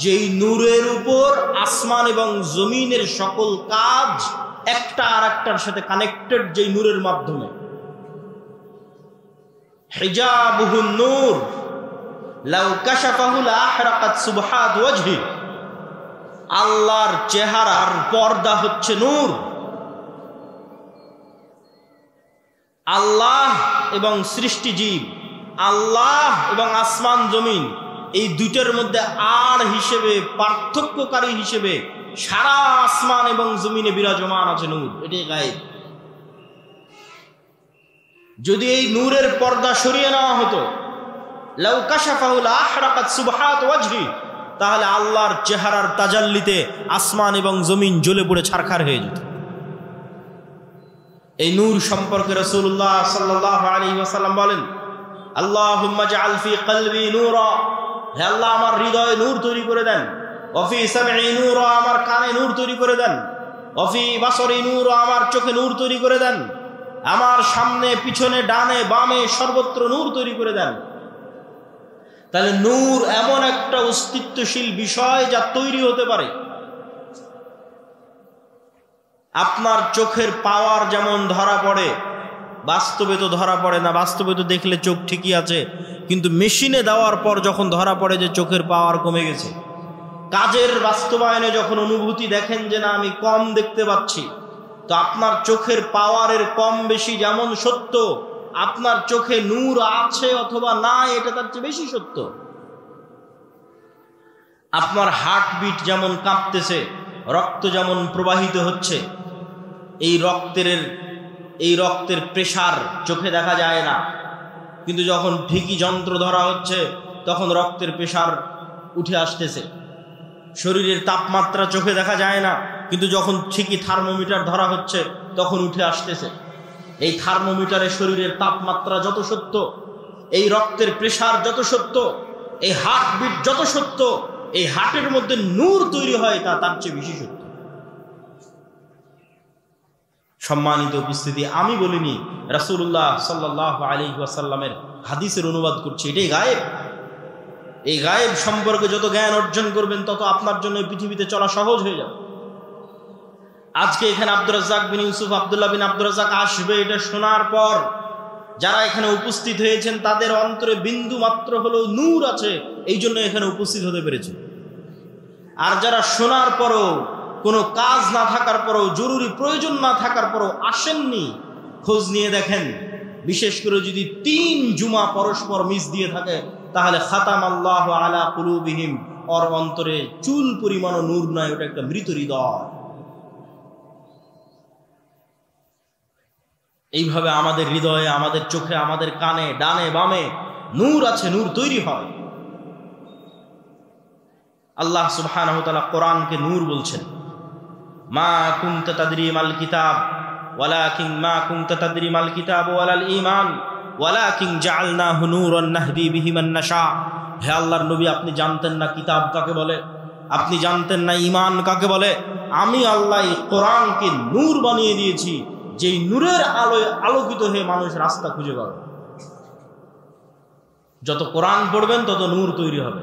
যেই নূরের উপর আসমান এবং জমিনের সকল কাজ একটা আর একটার সাথে কানেক্টেড, যেই নূরের মাধ্যমে। হিজাবুহুন নূর লাউ কাশাফাহু লাহরাকাত সুবহাত ওয়াজহি। আল্লাহর চেহারার পর্দা হচ্ছে নূর। আল্লাহ এবং সৃষ্টিজীব, আল্লাহ এবং আসমান জমিন, এই দুইটার মধ্যে আর হিসেবে, পার্থক্যকারী হিসেবে সারা আসমান এবং জমিনে বিরাজমান আছে নূর। এটাই গায়েব। যদি এই নূরের পর্দা সরিয়ে নেওয়া হতো, লাউ কাশাফাহু লাহরাকাত সুবহাত ওয়াজহি, তাহলে আল্লাহর চেহারার তাজাল্লিতে আসমান এবং জমিন জ্বলে পুড়ে ছারখার হয়ে যেত। এই নূর সম্পর্কে রাসূলুল্লাহ সাল্লাল্লাহু আলাইহি ওয়াসাল্লাম বলেন, আল্লাহুম্মা জাআল ফি কলবি নূরা। হে আল্লাহ, আমার হৃদয়ে নূর তৈরি করে দেন। ওয়া ফি সামঈ নূরা, আমার কানে নূর তৈরি করে দেন। ওয়া ফি বাসরি নূরা, আমার চোখে নূর তৈরি করে দেন। আমার সামনে পিছনে ডানে বামে সর্বত্র নূর তৈরি করে দেন। তাহলে নূর এমন একটা অস্তিত্বশীল বিষয় যা তৈরি হতে পারে। আপনার চোখের পাওয়ার যেমন ধরা পড়ে, বাস্তবে তো ধরা পড়ে না। বাস্তবে তো দেখলে চোখ ঠিকই আছে, কিন্তু মেশিনে দেওয়ার পর যখন ধরা পড়ে যে চোখের পাওয়ার কমে গেছে, কাজের বাস্তবায়নে যখন অনুভূতি দেখেন যে না আমি কম দেখতে পাচ্ছি, তো আপনার চোখের পাওয়ারের কম বেশি যেমন সত্য, আপনার চোখে নূর আছে অথবা নাই এটা তার চেয়ে বেশি সত্য। আপনার হার্টবিট যেমন কাঁপতেছে, রক্ত যেমন প্রবাহিত হচ্ছে, এই রক্তের প্রেসার চোখে দেখা যায় না, কিন্তু যখন ঠিকই যন্ত্র ধরা হচ্ছে তখন রক্তের প্রেসার উঠে আসতেছে। শরীরের তাপমাত্রা চোখে দেখা যায় না, কিন্তু যখন ঠিকই থার্মোমিটার ধরা হচ্ছে তখন উঠে আসতেছে। এই থার্মোমিটারে শরীরের তাপমাত্রা যত সত্য, এই রক্তের প্রেসার যত সত্য, এই হার্টবিট যত সত্য, এই হার্টের মধ্যে নূর তৈরি হয় তা তার চেয়ে বেশি সত্য। সম্মানিত উপস্থিতি, আমি বলিনি, রাসূলুল্লাহ সাল্লাল্লাহু আলাইহি ওয়াসাল্লামের হাদিসের অনুবাদ করছি। এটাই গায়েব। এই গায়েব সম্পর্কে যত জ্ঞান অর্জন করবেন তত আপনার জন্য পৃথিবীতে চলা সহজ হয়ে যাবে। আজকে এখানে আব্দুর রাজ্জাক বিন ইউসুফ, আব্দুল্লাহ বিন আব্দুর রাজ্জাক আসবে, এটা শোনার পর যারা এখানে উপস্থিত হয়েছেন তাদের অন্তরে বিন্দু মাত্র হলেও নূর আছে, এই জন্য এখানে উপস্থিত হতে পেরেছে। আর যারা শোনার পরও, কোনো কাজ না থাকার পরও, জরুরি প্রয়োজন না থাকার পরও আসেননি, খোঁজ নিয়ে দেখেন, বিশেষ করে যদি 3 জুমা পরস্পর মিস দিয়ে থাকে তাহলে খাতামাল্লাহু আলা কুলুবিহিম, ওর অন্তরে চুল পরিমাণও নূর নয়, ওটা একটা মৃত হৃদয়। এইভাবে আমাদের হৃদয়ে, আমাদের চোখে, আমাদের কানে, ডানে বামে নূর আছে, নূর তৈরি হয়। আল্লাহ সুবহানাহু ওয়া তাআলা কোরআনকে নূর বলছেন। মা কুনতা তাদরি মাল কিতাব ওয়ালাকিন মা কুনতা তাদরি মাল কিতাব ওয়ালাল ঈমান ওয়ালাকিন জাআলনাহু নূরান নাহদি বিহি মান নাশা। হে আল্লাহর নবী, আপনি জানতেন না কিতাব কাকে বলে, আপনি জানতেন না ঈমান কাকে বলে। আমি আল্লাহ এই কোরআনকে নূর বানিয়ে দিয়েছি, যেই নূরের আলোয় আলোকিত হয়ে মানুষ রাস্তা খুঁজে পাবে। যত কোরআন পড়বেন তত নূর তৈরি হবে।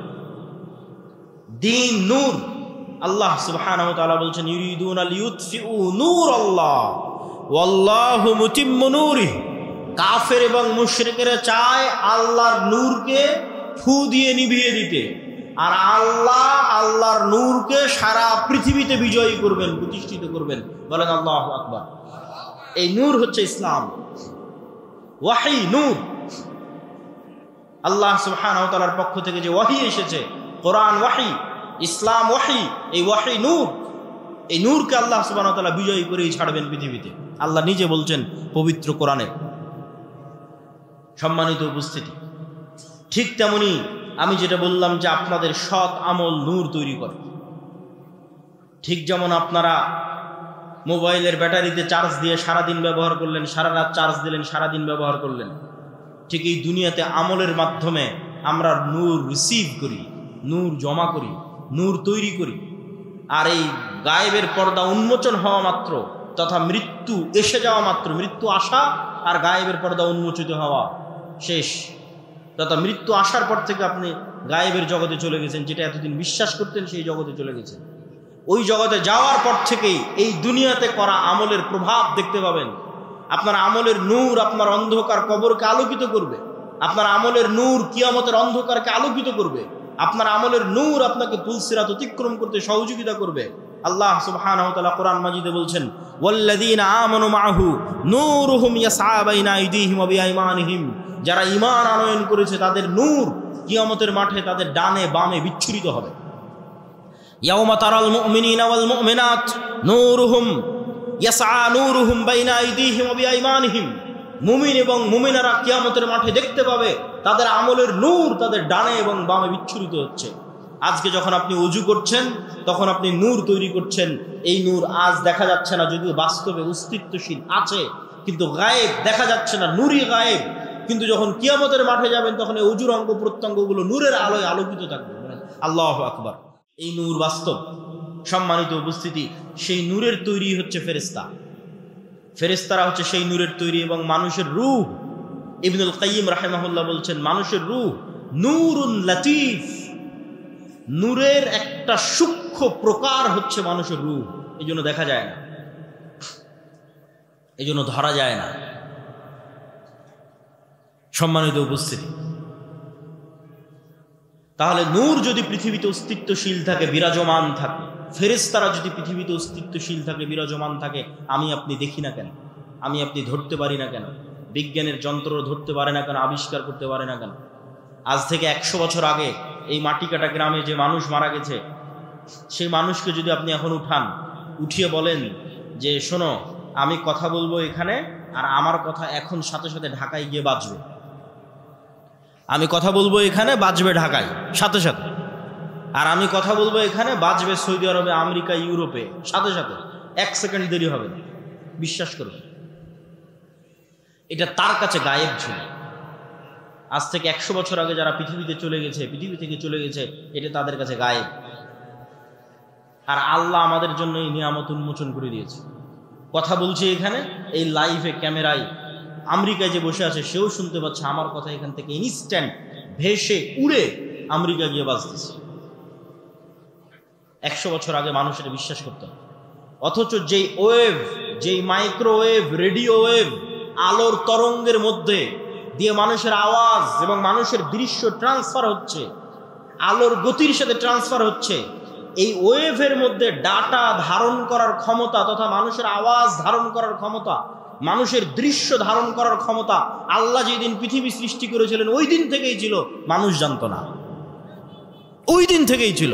দিন নূর। আল্লাহ সুবহানাহু ওয়া তাআলা বলছেন ইউরিদুনা লিইউতফিউ নূরাল্লাহ ওয়াল্লাহু মুতিম্মু নূরিহি। কাফের এবং মুশরিকেরা চায় আল্লাহর নূরকে ফু দিয়ে নিভিয়ে দিতে, আর আল্লাহ আল্লাহর নূরকে সারা পৃথিবীতে বিজয়ী করবেন, প্রতিষ্ঠিত করবেন। বলেন আল্লাহু আকবার। এই নূর হচ্ছে ইসলাম। ওয়াহী নূর। আল্লাহ সুবহানাহু ওয়া তাআলার পক্ষ থেকে যে ওয়াহী এসেছে, কোরআন ওয়াহী, ইসলাম ওয়াহী, এই ওয়াহী নূর। এই নূরকে আল্লাহ সুবহানাহু ওয়া তাআলা বিজয়ী করেই ছাড়বেন পৃথিবীতে। আল্লাহ নিজে বলছেন পবিত্র কোরআনে। সম্মানিত উপস্থিতি, ঠিক তেমনি আমি যেটা বললাম যে আপনাদের সৎ আমল নূর তৈরি করে। ঠিক যেমন আপনারা মোবাইলের ব্যাটারিতে চার্জ দিয়ে সারাদিন ব্যবহার করলেন, সারা রাত চার্জ দিলেন, সারাদিন ব্যবহার করলেন, ঠিক এই দুনিয়াতে আমলের মাধ্যমে আমরা নূর রিসিভ করি, নূর জমা করি, নূর তৈরি করি। আর এই গায়েবের পর্দা উন্মোচন হওয়া মাত্র তথা মৃত্যু এসে যাওয়া মাত্র, মৃত্যু আসা আর গায়েবের পর্দা উন্মোচিত হওয়া শেষ, তথা মৃত্যু আসার পর থেকে আপনি গায়েবের জগতে চলে গেছেন, যেটা এতদিন বিশ্বাস করতেন সেই জগতে চলে গেছেন। ওই জগতে যাওয়ার পর থেকেই এই দুনিয়াতে করা আমলের প্রভাব দেখতে পাবেন। আপনার আমলের নূর আপনার অন্ধকার কবরকে আলোকিত করবে, আপনার আমলের নূর কিয়ামতের অন্ধকারকে আলোকিত করবে, আপনার আমলের নূর আপনাকে পুলসিরাত অতিক্রম করতে সহযোগিতা করবে। আল্লাহ সুবহানাহু ওয়া তাআলা কোরআন মাজিদে বলছেন ওয়াল্লাযীনা আমানু মাআহু নূরুহুম ইয়াসআ বাইনা আইদিহিম ওয়া বিআইমানিহিম। যারা ঈমান আনয়ন করেছে তাদের নূর কিয়ামতের মাঠে তাদের ডানে বামে বিচ্ছুরিত হবে। ইয়াওমা তারাল মুমিনিনা ওয়াল মুমিনাত নূরুহুম ইয়াসআ নূরুহুম বাইনা আইদিহিম ওয়া বিআইমানিহিম। মুমিন এবং মুমিনারা কিয়ামতের মাঠে দেখতে পাবে তাদের আমলের নূর তাদের ডানে এবং বামে বিচ্ছুরিত হচ্ছে। আজকে যখন আপনি ওযু করছেন তখন আপনি নূর তৈরি করছেন। এই নূর আজ দেখা যাচ্ছে না, যদিও বাস্তবে অস্তিত্বশীল আছে, কিন্তু গায়েব দেখা যাচ্ছে না, নূরই গায়েব। কিন্তু যখন কিয়ামতের মাঠে যাবেন তখন এই ওযুর অঙ্গ প্রত্যঙ্গগুলো নূরের আলোয় আলোকিত থাকবে। আল্লাহু আকবার। এই নূর বাস্তব। সম্মানিত উপস্থিতি, সেই নূরের তৈরি হচ্ছে ফেরেশতা। ফেরেশতারা হচ্ছে সেই নূরের তৈরি এবং মানুষের রূহ। ইবনুল কাইয়িম রাহিমাহুল্লাহ বলছেন মানুষের রূহ নূরুন লাতীফ। নূরের একটা সূক্ষ্ম প্রকার হচ্ছে মানুষের রূহ। এই জন্য দেখা যায় না, এই জন্য ধরা যায় না। সম্মানিত উপস্থিতি, তাহলে নূর যদি পৃথিবীতে অস্তিত্বশীল থাকে, বিরাজমান থাকে, ফেরেশতারা যদি পৃথিবীতে অস্তিত্বশীল থাকে, বিরাজমান থাকে, আমি আপনি দেখি না কেন? আমি আপনি ধরতে পারি না কেন? বিজ্ঞানের যন্ত্র ধরতে পারে না কেন? আবিষ্কার করতে পারে না কেন? আজ থেকে 100 বছর আগে এই মাটিকাটা গ্রামে যে মানুষ মারা গেছে, সেই মানুষকে যদি আপনি এখন উঠিয়ে বলেন যে শোনো, আমি কথা বলবো এখানে, আর আমার কথা এখন সাথে সাথে ঢাকায় গিয়ে বাজবে। আমি কথা বলবো এখানে, বাজবে ঢাকায় সাথে সাথে, আর আমি কথা বলবো এখানে, বাজবে সৌদি আরবে, আমেরিকা, ইউরোপে সাথে সাথে, 1 সেকেন্ড দেরি হবে না। বিশ্বাস করুন, এটা তার কাছে গায়েব ছিল। আজ থেকে 100 বছর আগে যারা পৃথিবীতে চলে গেছে, পৃথিবী থেকে চলে গেছে, এটা তাদের কাছে গায়েব। আর আল্লাহ আমাদের জন্য এই নিয়ামত উন্মোচন করে দিয়েছে। কথা বলছি এখানে, এই লাইভে ক্যামেরায় আমেরিকায় যে বসে আছে সেও শুনতে পাচ্ছে আমার কথা এখান থেকে ইনস্ট্যান্ট ভেসে উড়ে আমেরিকা গিয়ে বাজতেছে। 100 বছর আগে মানুষ এটা বিশ্বাস করত। অথচ যেই ওয়েভ, যেই মাইক্রোওয়েভ, রেডিও ওয়েভ, আলোর তরঙ্গের মধ্যে দিয়ে মানুষের আওয়াজ এবং মানুষের দৃশ্য ট্রান্সফার হচ্ছে, আলোর গতির সাথে ট্রান্সফার হচ্ছে, এই ওয়েভের মধ্যে ডাটা ধারণ করার ক্ষমতা তথা মানুষের আওয়াজ ধারণ করার ক্ষমতা মানুষের দৃশ্য ধারণ করার ক্ষমতা আল্লাহ যেদিন পৃথিবী সৃষ্টি করেছিলেন ওই দিন থেকেই ছিল, মানুষ জানতো না, ওই দিন থেকেই ছিল।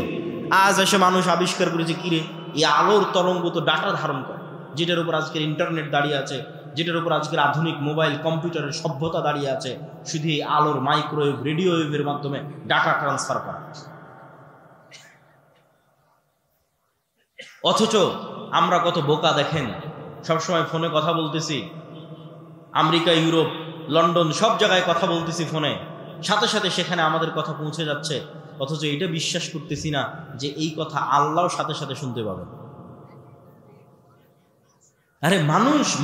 আজ এসে মানুষ আবিষ্কার করেছে কিরে এই আলোর তরঙ্গ তো ডাটা ধারণ করে, যেটার উপর আজকের ইন্টারনেট দাঁড়িয়ে আছে, যেটার উপর আজকের আধুনিক মোবাইল কম্পিউটারের সভ্যতা দাঁড়িয়ে আছে, শুধু এই আলোর মাইক্রোওয়েভ রেডিও ওয়েভের মাধ্যমে ডাটা ট্রান্সফার করা। অথচ আমরা কত বোকা দেখেন, সবসময় ফোনে কথা বলতেছি, আমেরিকা, ইউরোপ, লন্ডন সব জায়গায় কথা বলতেছি ফোনে, সাথে সাথে সেখানে আমাদের কথা পৌঁছে যাচ্ছে, অথচ এটা বিশ্বাস করতেছি না যে এই কথা আল্লাহর সাথে সাথে শুনতে পাবেন। আরে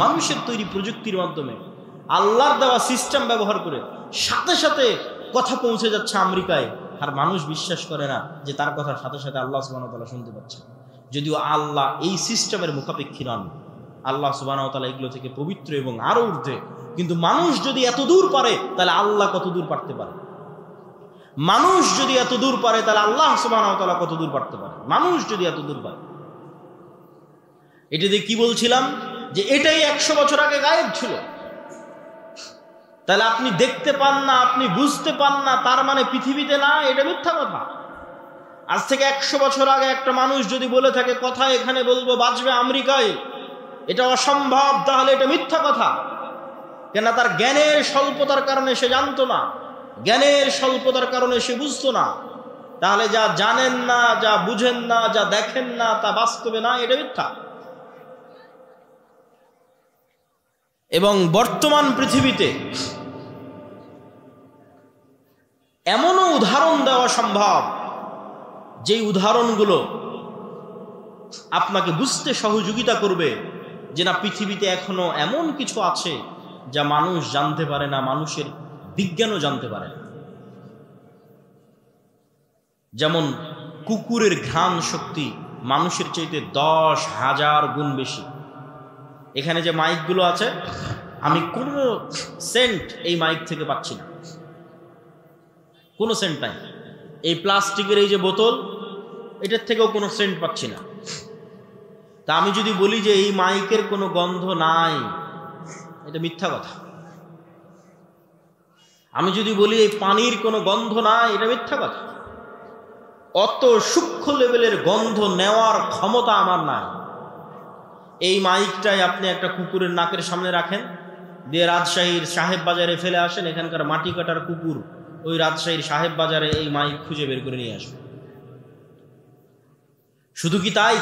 মানুষের তৈরি প্রযুক্তির মাধ্যমে আল্লাহর দেওয়া সিস্টেম ব্যবহার করে সাথে সাথে কথা পৌঁছে যাচ্ছে আমেরিকায়, আর মানুষ বিশ্বাস করে না যে তার কথার সাথে সাথে আল্লাহ সুবহানাহু ওয়া তাআলা শুনতে পাচ্ছে। যদিও আল্লাহ এই সিস্টেমের মুখাপেক্ষী নন, আল্লাহ সুবহানাহু ওয়া তাআলা এগুলো থেকে পবিত্র এবং আরো ঊর্ধ্বে। কিন্তু মানুষ যদি এত দূর পারে তাহলে আল্লাহ কত দূর পারতে পারে? মানুষ যদি এত দূর পারে তাহলে আল্লাহ সুবহানাহু ওয়া তাআলা কত দূর পারতে পারে? মানুষ যদি এত দূর পারে। এটা দিয়ে কি বলছিলাম যে এটাই 100 বছর আগে গায়েব ছিল, তাহলে আপনি দেখতে পান না, আপনি বুঝতে পান না, তার মানে পৃথিবীতে না, এটা মিথ্যা কথা। আজ থেকে 100 বছর আগে একটা মানুষ যদি বলে থাকে কথা এখানে বলবো বাঁচবে আমেরিকায়, এটা অসম্ভব, তাহলে এটা মিথ্যা কথা। কেন? তার জ্ঞানের স্বল্পতার কারণে সে জানতো না, জ্ঞানের স্বল্পতার কারণে সে বুঝতো না। তাহলে যা জানেন না, যা বুঝেন না, যা দেখেন না, তা বাস্তবে না, এটা মিথ্যা। এবং বর্তমান পৃথিবীতে এমনও উদাহরণ দেওয়া সম্ভব যেই উদাহরণগুলো আপনাকে বুঝতে সহযোগিতা করবে যে না, পৃথিবীতে এখনো এমন কিছু আছে যা মানুষ জানতে পারে না, মানুষের বিজ্ঞানও জানতে পারে না। যেমন কুকুরের ঘ্রাণ শক্তি মানুষের চাইতে 10,000 গুণ বেশি। এখানে যে মাইকগুলো আছে, আমি কোনো সেন্ট এই মাইক থেকে পাচ্ছি না, কোনো সেন্ট নাই। এই প্লাস্টিকের এই যে বোতল, এটার থেকেও কোনো সেন্ট পাচ্ছি না। তা আমি যদি বলি যে এই মাইকের কোনো গন্ধ নাই, এটা মিথ্যা কথা। আমি যদি বলি এই পানির কোনো গন্ধ নাই, এটা মিথ্যা কথা। অত সূক্ষ্ম লেভেলের গন্ধ নেওয়ার ক্ষমতা আমার নাই। এই মাইকটাই আপনি একটা কুকুরের নাকের সামনে রাখেন, দিয়ে রাজশাহীর সাহেব বাজারে ফেলে আসেন, এখানকার মাটি কাটার কুকুর ওই রাজশাহীর সাহেব বাজারে এই মাইক খুঁজে বের করে নিয়ে আসবে। শুধু কি তাই,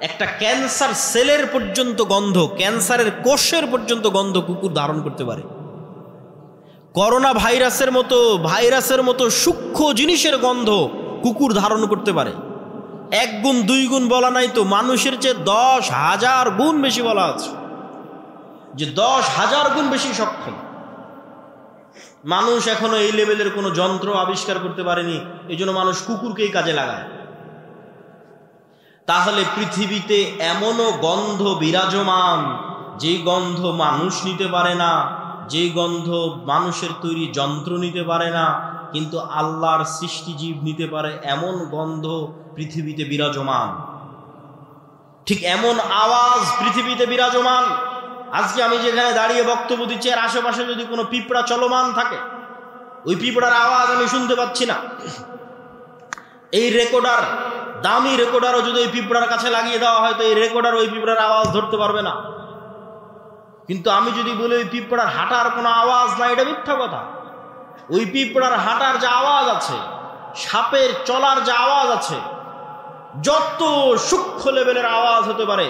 একটা ক্যান্সার সেলের পর্যন্ত গন্ধ, ক্যান্সারের কোষের পর্যন্ত গন্ধ কুকুর ধারণ করতে পারে। করোনা ভাইরাসের মতো সূক্ষ্ম জিনিসের গন্ধ কুকুর ধারণ করতে পারে। 1 গুণ 2 গুণ বলা নাই তো, মানুষের চেয়ে 10,000 গুণ বেশি বলা আছে, যে 10,000 গুণ বেশি সক্ষম। মানুষ এখনো এই লেভেলের কোনো যন্ত্র আবিষ্কার করতে পারেনি, এই জন্য মানুষ কুকুরকেই কাজে লাগায়। তাহলে পৃথিবীতে এমনও গন্ধ বিরাজমান, যেই গন্ধ মানুষ নিতে পারে না, যেই গন্ধ মানুষের তৈরি যন্ত্র নিতে পারে না, কিন্তু আল্লাহর সৃষ্টিজীব নিতে পারে, এমন গন্ধ পৃথিবীতে বিরাজমান। ঠিক এমন আওয়াজ পৃথিবীতে বিরাজমান। আজকে আমি যেখানে দাঁড়িয়ে বক্তব্য দিচ্ছি, এর আশেপাশে যদি কোনো পিঁপড়া চলমান থাকে, ওই পিঁপড়ার আওয়াজ আমি শুনতে পাচ্ছি না। এই রেকর্ডার, দামি রেকর্ডারও যদি ওই পিঁপড়ার কাছে লাগিয়ে দেওয়া হয়, তো এই রেকর্ডার ওই পিঁপড়ার আওয়াজ ধরতে পারবে না। কিন্তু আমি যদি বলি ওই পিঁপড়ার হাঁটার কোনো আওয়াজ নাই, এটা মিথ্যা কথা। ওই পিঁপড়ার হাঁটার যে আওয়াজ আছে, সাপের চলার যে আওয়াজ আছে, যত সূক্ষ্ম লেভেলের আওয়াজ হতে পারে,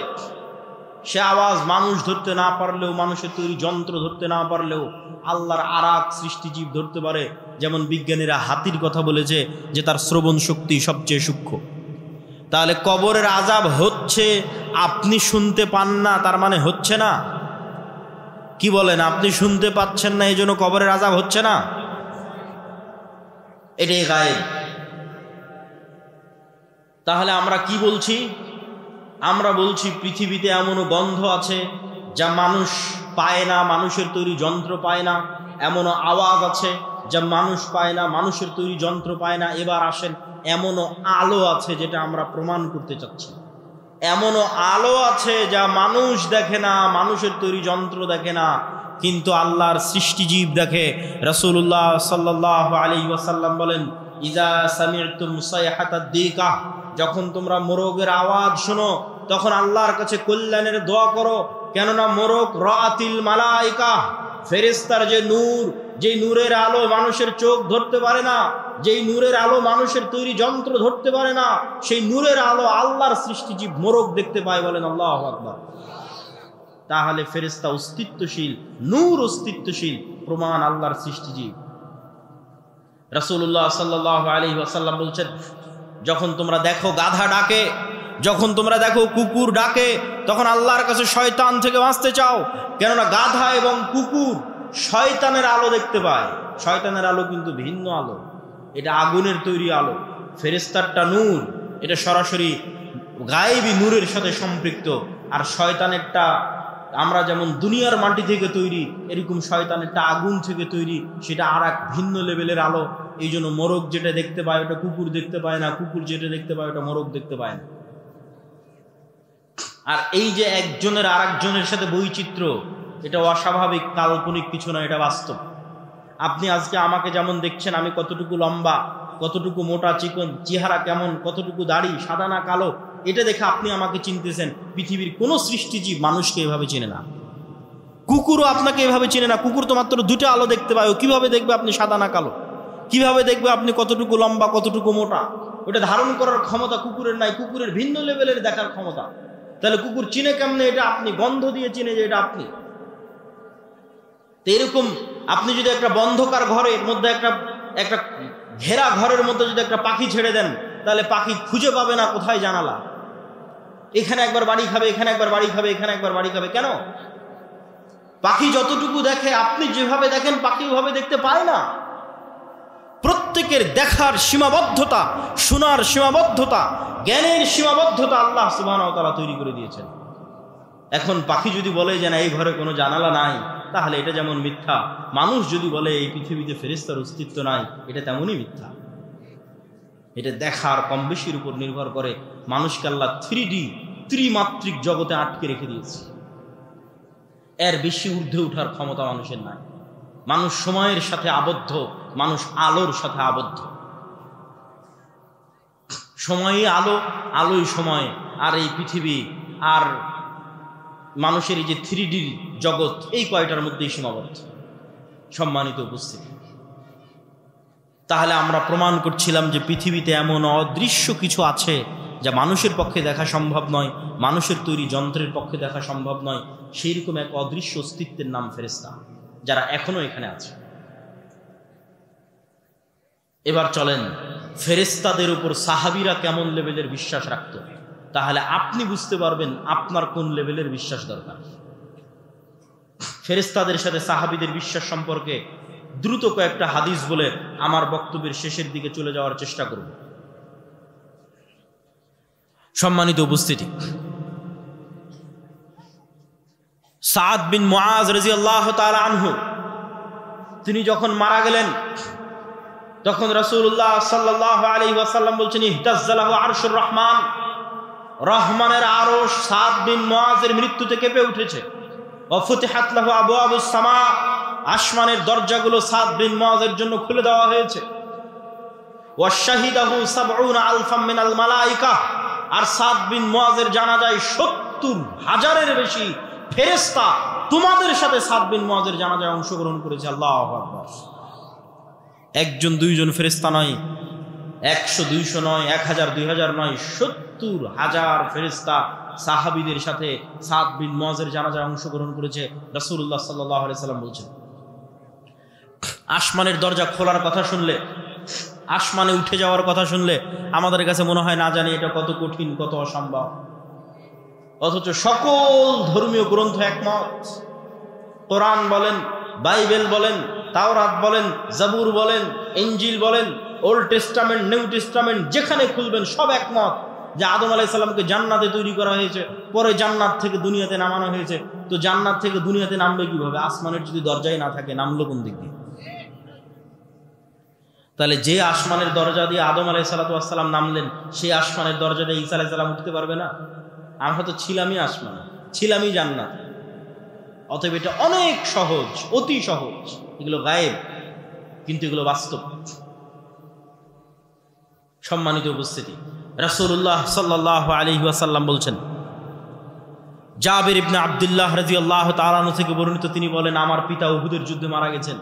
সে আওয়াজ মানুষ ধরতে না পারলেও, মানুষের তৈরি যন্ত্র ধরতে না পারলেও আল্লাহর আরাক সৃষ্টিজীব ধরতে পারে। যেমন বিজ্ঞানীরা হাতির কথা বলেছে যে তার শ্রবণ শক্তি সবচেয়ে সূক্ষ্ম। তাহলে কবরের আযাব হচ্ছে, আপনি শুনতে পান না, তার মানে হচ্ছে না? কি বলেন? আপনি শুনতে পাচ্ছেন না, এই জন্য কবরের আযাব হচ্ছে না? এটাই গায়েব। তাহলে আমরা কি বলছি? আমরা বলছি পৃথিবীতে এমনও গন্ধ আছে যা মানুষ পায় না, মানুষের তৈরি যন্ত্র পায় না। এমনও আওয়াজ আছে যা মানুষ পায় না, মানুষের তৈরি যন্ত্র পায় না। এবার আসেন, এমনও আলো আছে যেটা আমরা প্রমাণ করতে চাচ্ছি। এমনও আলো আছে যা মানুষ দেখে না, মানুষের তৈরি যন্ত্র দেখে না, কিন্তু আল্লাহর সৃষ্টিজীব দেখে। রাসূলুল্লাহ সাল্লাল্লাহু আলাইহি ওয়াসাল্লাম বলেন, ইজা সামি'তুম সাইহাতাদ দিকা, যখন তোমরা মোরগের আওয়াজ শোনো তখন আল্লাহর কাছে কল্যাণের দোয়া করো, কেননা মোরগ রাআতিল মালাইকা, ফেরেশতার যে নূর, যেই নূরের আলো মানুষের চোখ ধরতে পারে না, যেই নূরের আলো মানুষের তৈরি যন্ত্র ধরতে পারে না, সেই নূরের আলো আল্লাহর সৃষ্টিজীব মোরগ দেখতে পায়। বলেন আল্লাহু আকবার। তাহলে ফেরেশতা অস্তিত্বশীল, নূর অস্তিত্বশীল, প্রমাণ আল্লাহর সৃষ্টিজীব। রাসূলুল্লাহ সাল্লাল্লাহু আলাইহি ওয়াসাল্লাম বলছেন, যখন তোমরা দেখো গাধা ডাকে, যখন তোমরা দেখো কুকুর ডাকে, তখন আল্লাহর কাছে শয়তান থেকে বাঁচতে চাও, কেননা গাধা এবং কুকুর শয়তানের আলো দেখতে পায়। শয়তানের আলো কিন্তু ভিন্ন আলো, এটা আগুনের তৈরি আলো। ফেরেশতারটা নূর, এটা সরাসরি গায়েবী নূরের সাথে সম্পৃক্ত। আর শয়তানেরটা আমরা যেমন দুনিয়ার মাটি থেকে তৈরি, এরকম শয়তানেরটা আগুন থেকে তৈরি, সেটা আর এক ভিন্ন লেভেলের আলো। এই জন্য মোরগ যেটা দেখতে পায় ওটা কুকুর দেখতে পায় না, কুকুর যেটা দেখতে পায় ওটা মোরগ দেখতে পায় না। আর এই যে একজনের আর একজনের সাথে বৈচিত্র্য, এটা অস্বাভাবিক কাল্পনিক কিছু না, এটা বাস্তব। আপনি আজকে আমাকে যেমন দেখছেন, আমি কতটুকু লম্বা, কতটুকু মোটা চিকন, চেহারা কেমন, কতটুকু দাড়ি, সাদা না কালো, এটা দেখে আপনি আমাকে চিনতেছেন। পৃথিবীর কোনো সৃষ্টিজীব মানুষকে এভাবে চেনে না, কুকুরও আপনাকে এভাবে চেনে না। কুকুর তো মাত্র দুটো আলো দেখতে পায়, ও কিভাবে দেখবে আপনি সাদা না কালো? কিভাবে দেখবে আপনি কতটুকু লম্বা, কতটুকু মোটা? ওটা ধারণ করার ক্ষমতা কুকুরের নাই, কুকুরের ভিন্ন লেভেলের দেখার ক্ষমতা। তাহলে কুকুর চিনে কেমনে এটা আপনি? গন্ধ দিয়ে চিনে যে এটা আপনি। এরকম আপনি যদি একটা বন্ধকার ঘরের মধ্যে, একটা ঘেরা ঘরের মধ্যে যদি একটা পাখি ছেড়ে দেন, তাহলে পাখি খুঁজে পাবে না কোথায় জানালা। এখানে একবার বাড়ি খাবে, এখানে একবার বাড়ি খাবে, এখানে একবার বাড়ি খাবে। কেন? পাখি যতটুকু দেখে, আপনি যেভাবে দেখেন পাখি ওভাবে দেখতে পায় না। প্রত্যেকের দেখার সীমাবদ্ধতা, শোনার সীমাবদ্ধতা, জ্ঞানের সীমাবদ্ধতা আল্লাহ সুবহানাহু ওয়া তাআলা তৈরি করে দিয়েছেন। এখন পাখি যদি বলে যে না এই ঘরে কোনো জানালা নাই, তাহলে এটা যেমন মিথ্যা। মানুষ যদি বলে এই পৃথিবীতে ফেরেশতার অস্তিত্ব নাই, এটা তেমনই মিথ্যা। এটা দেখার কম বেশির উপর নির্ভর করে। মানুষকে আল্লাহ 3D ত্রিমাত্রিক জগতে আটকে রেখে দিয়েছে। এর বেশি ঊর্ধ্বে ওঠার ক্ষমতা মানুষের নাই। মানুষ সময়ের সাথে আবদ্ধ, মানুষ আলোর সাথে আবদ্ধ। সময়ই আলো, আলোই সময়। আর এই পৃথিবী আর মানুষের এই যে 3D জগৎ, এই কয়টার মধ্যেই সীমাবদ্ধ। সম্মানিত উপস্থিতি, তাহলে আমরা প্রমাণ করছিলাম যে পৃথিবীতে এমন অদৃশ্য কিছু আছে যা মানুষের পক্ষে দেখা সম্ভব নয়, মানুষের তৈরি যন্ত্রের পক্ষে দেখা সম্ভব নয়। সেই রকম এক অদৃশ্য অস্তিত্বের নাম ফেরেশতা, যারা এখনো এখানে আছে। এবার চলেন ফেরেশতাদের উপর সাহাবীরা কেমন লেভেলের বিশ্বাস রাখত, তাহলে আপনি বুঝতে পারবেন আপনার কোন লেভেলের বিশ্বাস দরকার। ফেরেশতাদের সাথে সাহাবীদের বিশ্বাস সম্পর্কে দ্রুত কয়েকটা হাদিস বলে আমার বক্তব্যের শেষের দিকে চলে যাওয়ার চেষ্টা করব। সম্মানিত উপস্থিতি, সাদ বিন মুআজ রাদিয়াল্লাহু তাআলা আনহু, তিনি যখন মারা গেলেন তখন রাসূলুল্লাহ সাল্লাল্লাহু আলাইহি ওয়াসাল্লাম বলছেন, ইহতাজ্জালাহু আরশুর রহমান, রহমানের আরশ সাদ বিন মুআজের মৃত্যুতে কেঁপে উঠেছে। ওয়া ফুতিহাত লাহু আবওয়াবুস সামা, আসমানের দরজাগুলো সাদ বিন মুআজের জন্য খুলে দেওয়া হয়েছে। ওয়া শাহিদাহু ৭০ আলফাম মিনাল মালায়েকা, আর সাদ বিন মুআজের জানাজায় ৭০,০০০-এর বেশি ফেরেশতা তোমাদের সাথে সাদ বিন মুআজের জানাজায় অংশগ্রহণ করেছে। আল্লাহু আকবার। একজন দুইজন ফেরেশতা নয়, ১০০ ২০০ নয়, ১০০০ ২০০০ নয়, ৭০,০০০ ফেরেশতা সাহাবীদের সাথে সাদ বিন মুআজের জানাজায় অংশগ্রহণ করেছে। রাসূলুল্লাহ সাল্লাল্লাহু আলাইহি ওয়াসাল্লাম বলছেন, আসমানের দরজা খোলার কথা শুনলে, আসমানে উঠে যাওয়ার কথা শুনলে আমাদের কাছে মনে হয় না জানি এটা কত কঠিন, কত অসম্ভব। অথচ সকল ধর্মীয় গ্রন্থ একমত। কোরআন বলেন, বাইবেল বলেন, তাওরাত বলেন, জাবুর বলেন, ইনজিল বলেন, ওল্ড টেস্টামেন্ট, নিউ টেস্টামেন্ট, যেখানে খুলবেন সব একমত যে আদম আলাইহিস সালামকে জান্নাতে তৈরি করা হয়েছে, পরে জান্নাত থেকে দুনিয়াতে নামানো হয়েছে। তো জান্নাত থেকে দুনিয়াতে নামবে কিভাবে? আসমানের যদি দরজাই না থাকে, নামলো কোন দিক দিয়ে? তাহলে যে আসমানের দরজা দিয়ে আদম আলাইহিস সালাম নামলেন, সেই আসমানের দরজা দিয়ে ঈসা আলাইহিস সালাম উঠতে পারবে না? আমরা তো ছিলামই আসমানে, ছিলামই জান্নাত। অতএব এটা অনেক সহজ, অতি সহজ। এগুলো গায়েব, কিন্তু এগুলো বাস্তব। সম্মানিত উপস্থিতি, রাসূলুল্লাহ সাল্লাল্লাহু আলাইহি ওয়াসাল্লাম বলছেন, জাবির ইবনে আব্দুল্লাহ রাদিয়াল্লাহু তাআলা আনহু থেকে বর্ণিত, তিনি বলেন, আমার পিতা উহুদের যুদ্ধে মারা গেছেন,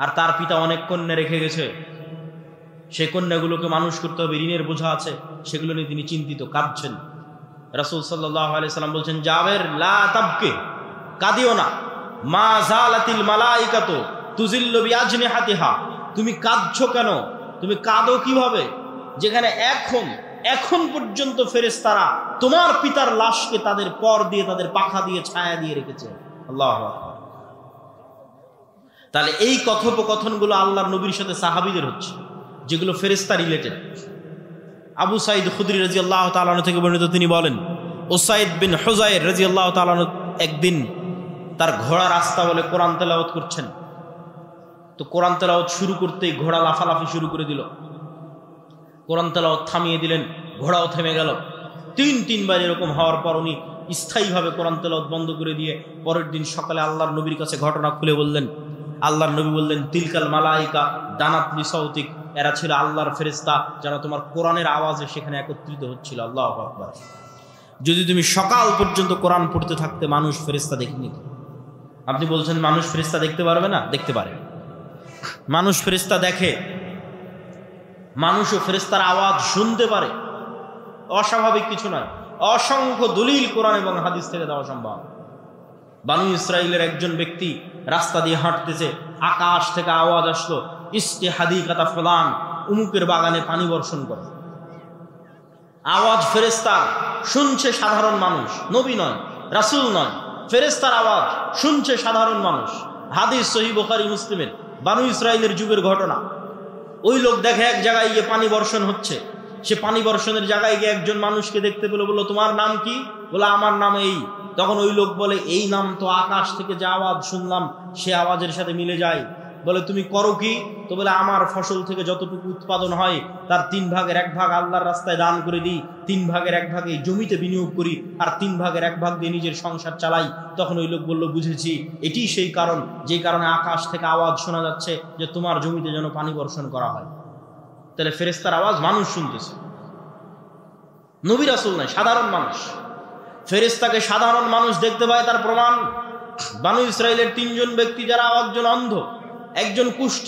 আর তার পিতা অনেক কন্যা রেখে গেছে। সেই কন্যাগুলোকে মানুষ করতে হবে, ঋণের বোঝা আছে, সেগুলো নিয়ে তিনি চিন্তিত, কাঁদছেন। রাসূল সাল্লাল্লাহু আলাইহি ওয়াসাল্লাম বলছেন, জাবের লা তাবকি, কাঁদিও না, মা জালাতিল মালাইকাতু তুজিল্লু বিআজনিহাতিহা, তুমি কাঁদছো কেন, তুমি কাঁদো কিভাবে, যেখানে এখন পর্যন্ত ফেরেশতারা তোমার পিতার লাশকে তাদের পর দিয়ে, তাদের পাখা দিয়ে, ছায়া দিয়ে রেখেছে। আল্লাহু আকবার। তাহলে এই কথোপকথনগুলো আল্লাহর নবীর সাথে সাহাবীদের হচ্ছে, যেগুলো ফেরেশতা রিলেটেড। আবু সাঈদ খুদরি রাদিয়াল্লাহু তাআলা আনহু থেকে বর্ণিত, তিনি বলেন, উসাইদ বিন হুযায়র রাদিয়াল্লাহু তাআলা আনহু একদিন তার ঘোড়া রাস্তা বলে কোরআন তেলাওয়াত করছেন। তো কোরআন তেলাওয়াত শুরু করতেই ঘোড়া লাফালাফি শুরু করে দিল। কোরআন তেলাওয়াত থামিয়ে দিলেন, ঘোড়াও থেমে গেল। তিনবার এরকম হওয়ার পর উনি স্থায়ীভাবে কোরআন তেলাওয়াত বন্ধ করে দিয়ে পরের দিন সকালে আল্লাহর নবীর কাছে ঘটনা খুলে বললেন। আল্লাহর নবী বললেন, তিলকাল মালাইকা দানাত লিসাউতিক, এরা ছিল আল্লাহর ফেরেশতা, যারা তোমার কোরআনের আওয়াজে সেখানে একত্রিত হচ্ছিল। আল্লাহু আকবার। যদি তুমি সকাল পর্যন্ত কোরআন পড়তে থাকতে, মানুষ ফেরেশতা দেখেনি। আপনি বলছেন মানুষ ফেরেশতা দেখতে পারবে না? দেখতে পারে। মানুষ ফেরেশতা দেখে, মানুষও ফেরেশতার আওয়াজ শুনতে পারে। অস্বাভাবিক কিছু নয়। অসংখ্য দলিল কোরআন এবং হাদিস থেকে দেওয়া সম্ভব। বানু ইসরাইলের একজন ব্যক্তি রাস্তা দিয়ে হাঁটতেছে, আকাশ থেকে আওয়াজ আসলো, ইস্তে হাদিকাতা ফুলান, উমুকের বাগানে পানি বর্ষণ করে। আওয়াজ ফেরেশতার, শুনছে সাধারণ মানুষ, নবী নয়, রাসূল নয়, ফেরেশতার আওয়াজ শুনছে সাধারণ মানুষ। হাদিস সহিহ বুখারী মুসলিমের, বানু ইসরাইলের যুগের ঘটনা। ওই লোক দেখে এক জায়গায় গিয়ে পানি বর্ষণ হচ্ছে। সে পানি বর্ষণের জায়গায় গিয়ে একজন মানুষকে দেখতে পেল, বলল, তোমার নাম কি? বলে, আমার নাম এই। তখন ওই লোক বলে, এই নাম তো আকাশ থেকে যে আওয়াজ শুনলাম সে আওয়াজের সাথে মিলে যায়। বলে, তুমি করো কি? তো বলে, আমার ফসল থেকে যতটুকু উৎপাদন হয় তার 3 ভাগের 1 ভাগ আল্লাহর রাস্তায় দান করে দিই, 3 ভাগের 1 ভাগ এই জমিতে বিনিয়োগ করি, আর 3 ভাগের 1 ভাগ দিয়ে নিজের সংসার চালাই। তখন ওই লোক বলল, বুঝেছি, এটি সেই কারণ যে কারণে আকাশ থেকে আওয়াজ শোনা যাচ্ছে যে তোমার জমিতে যেন পানি বর্ষণ করা হয়। তাহলে ফেরেশতার আওয়াজ মানুষ শুনতেছে, নবী রাসূল নয়, সাধারণ মানুষ। ফেরেশতাকে সাধারণ মানুষ দেখতে পায়, তার প্রমাণ বানু ইসরাইলের 3 জন ব্যক্তি, যারা একজন অন্ধ, একজন কুষ্ঠ,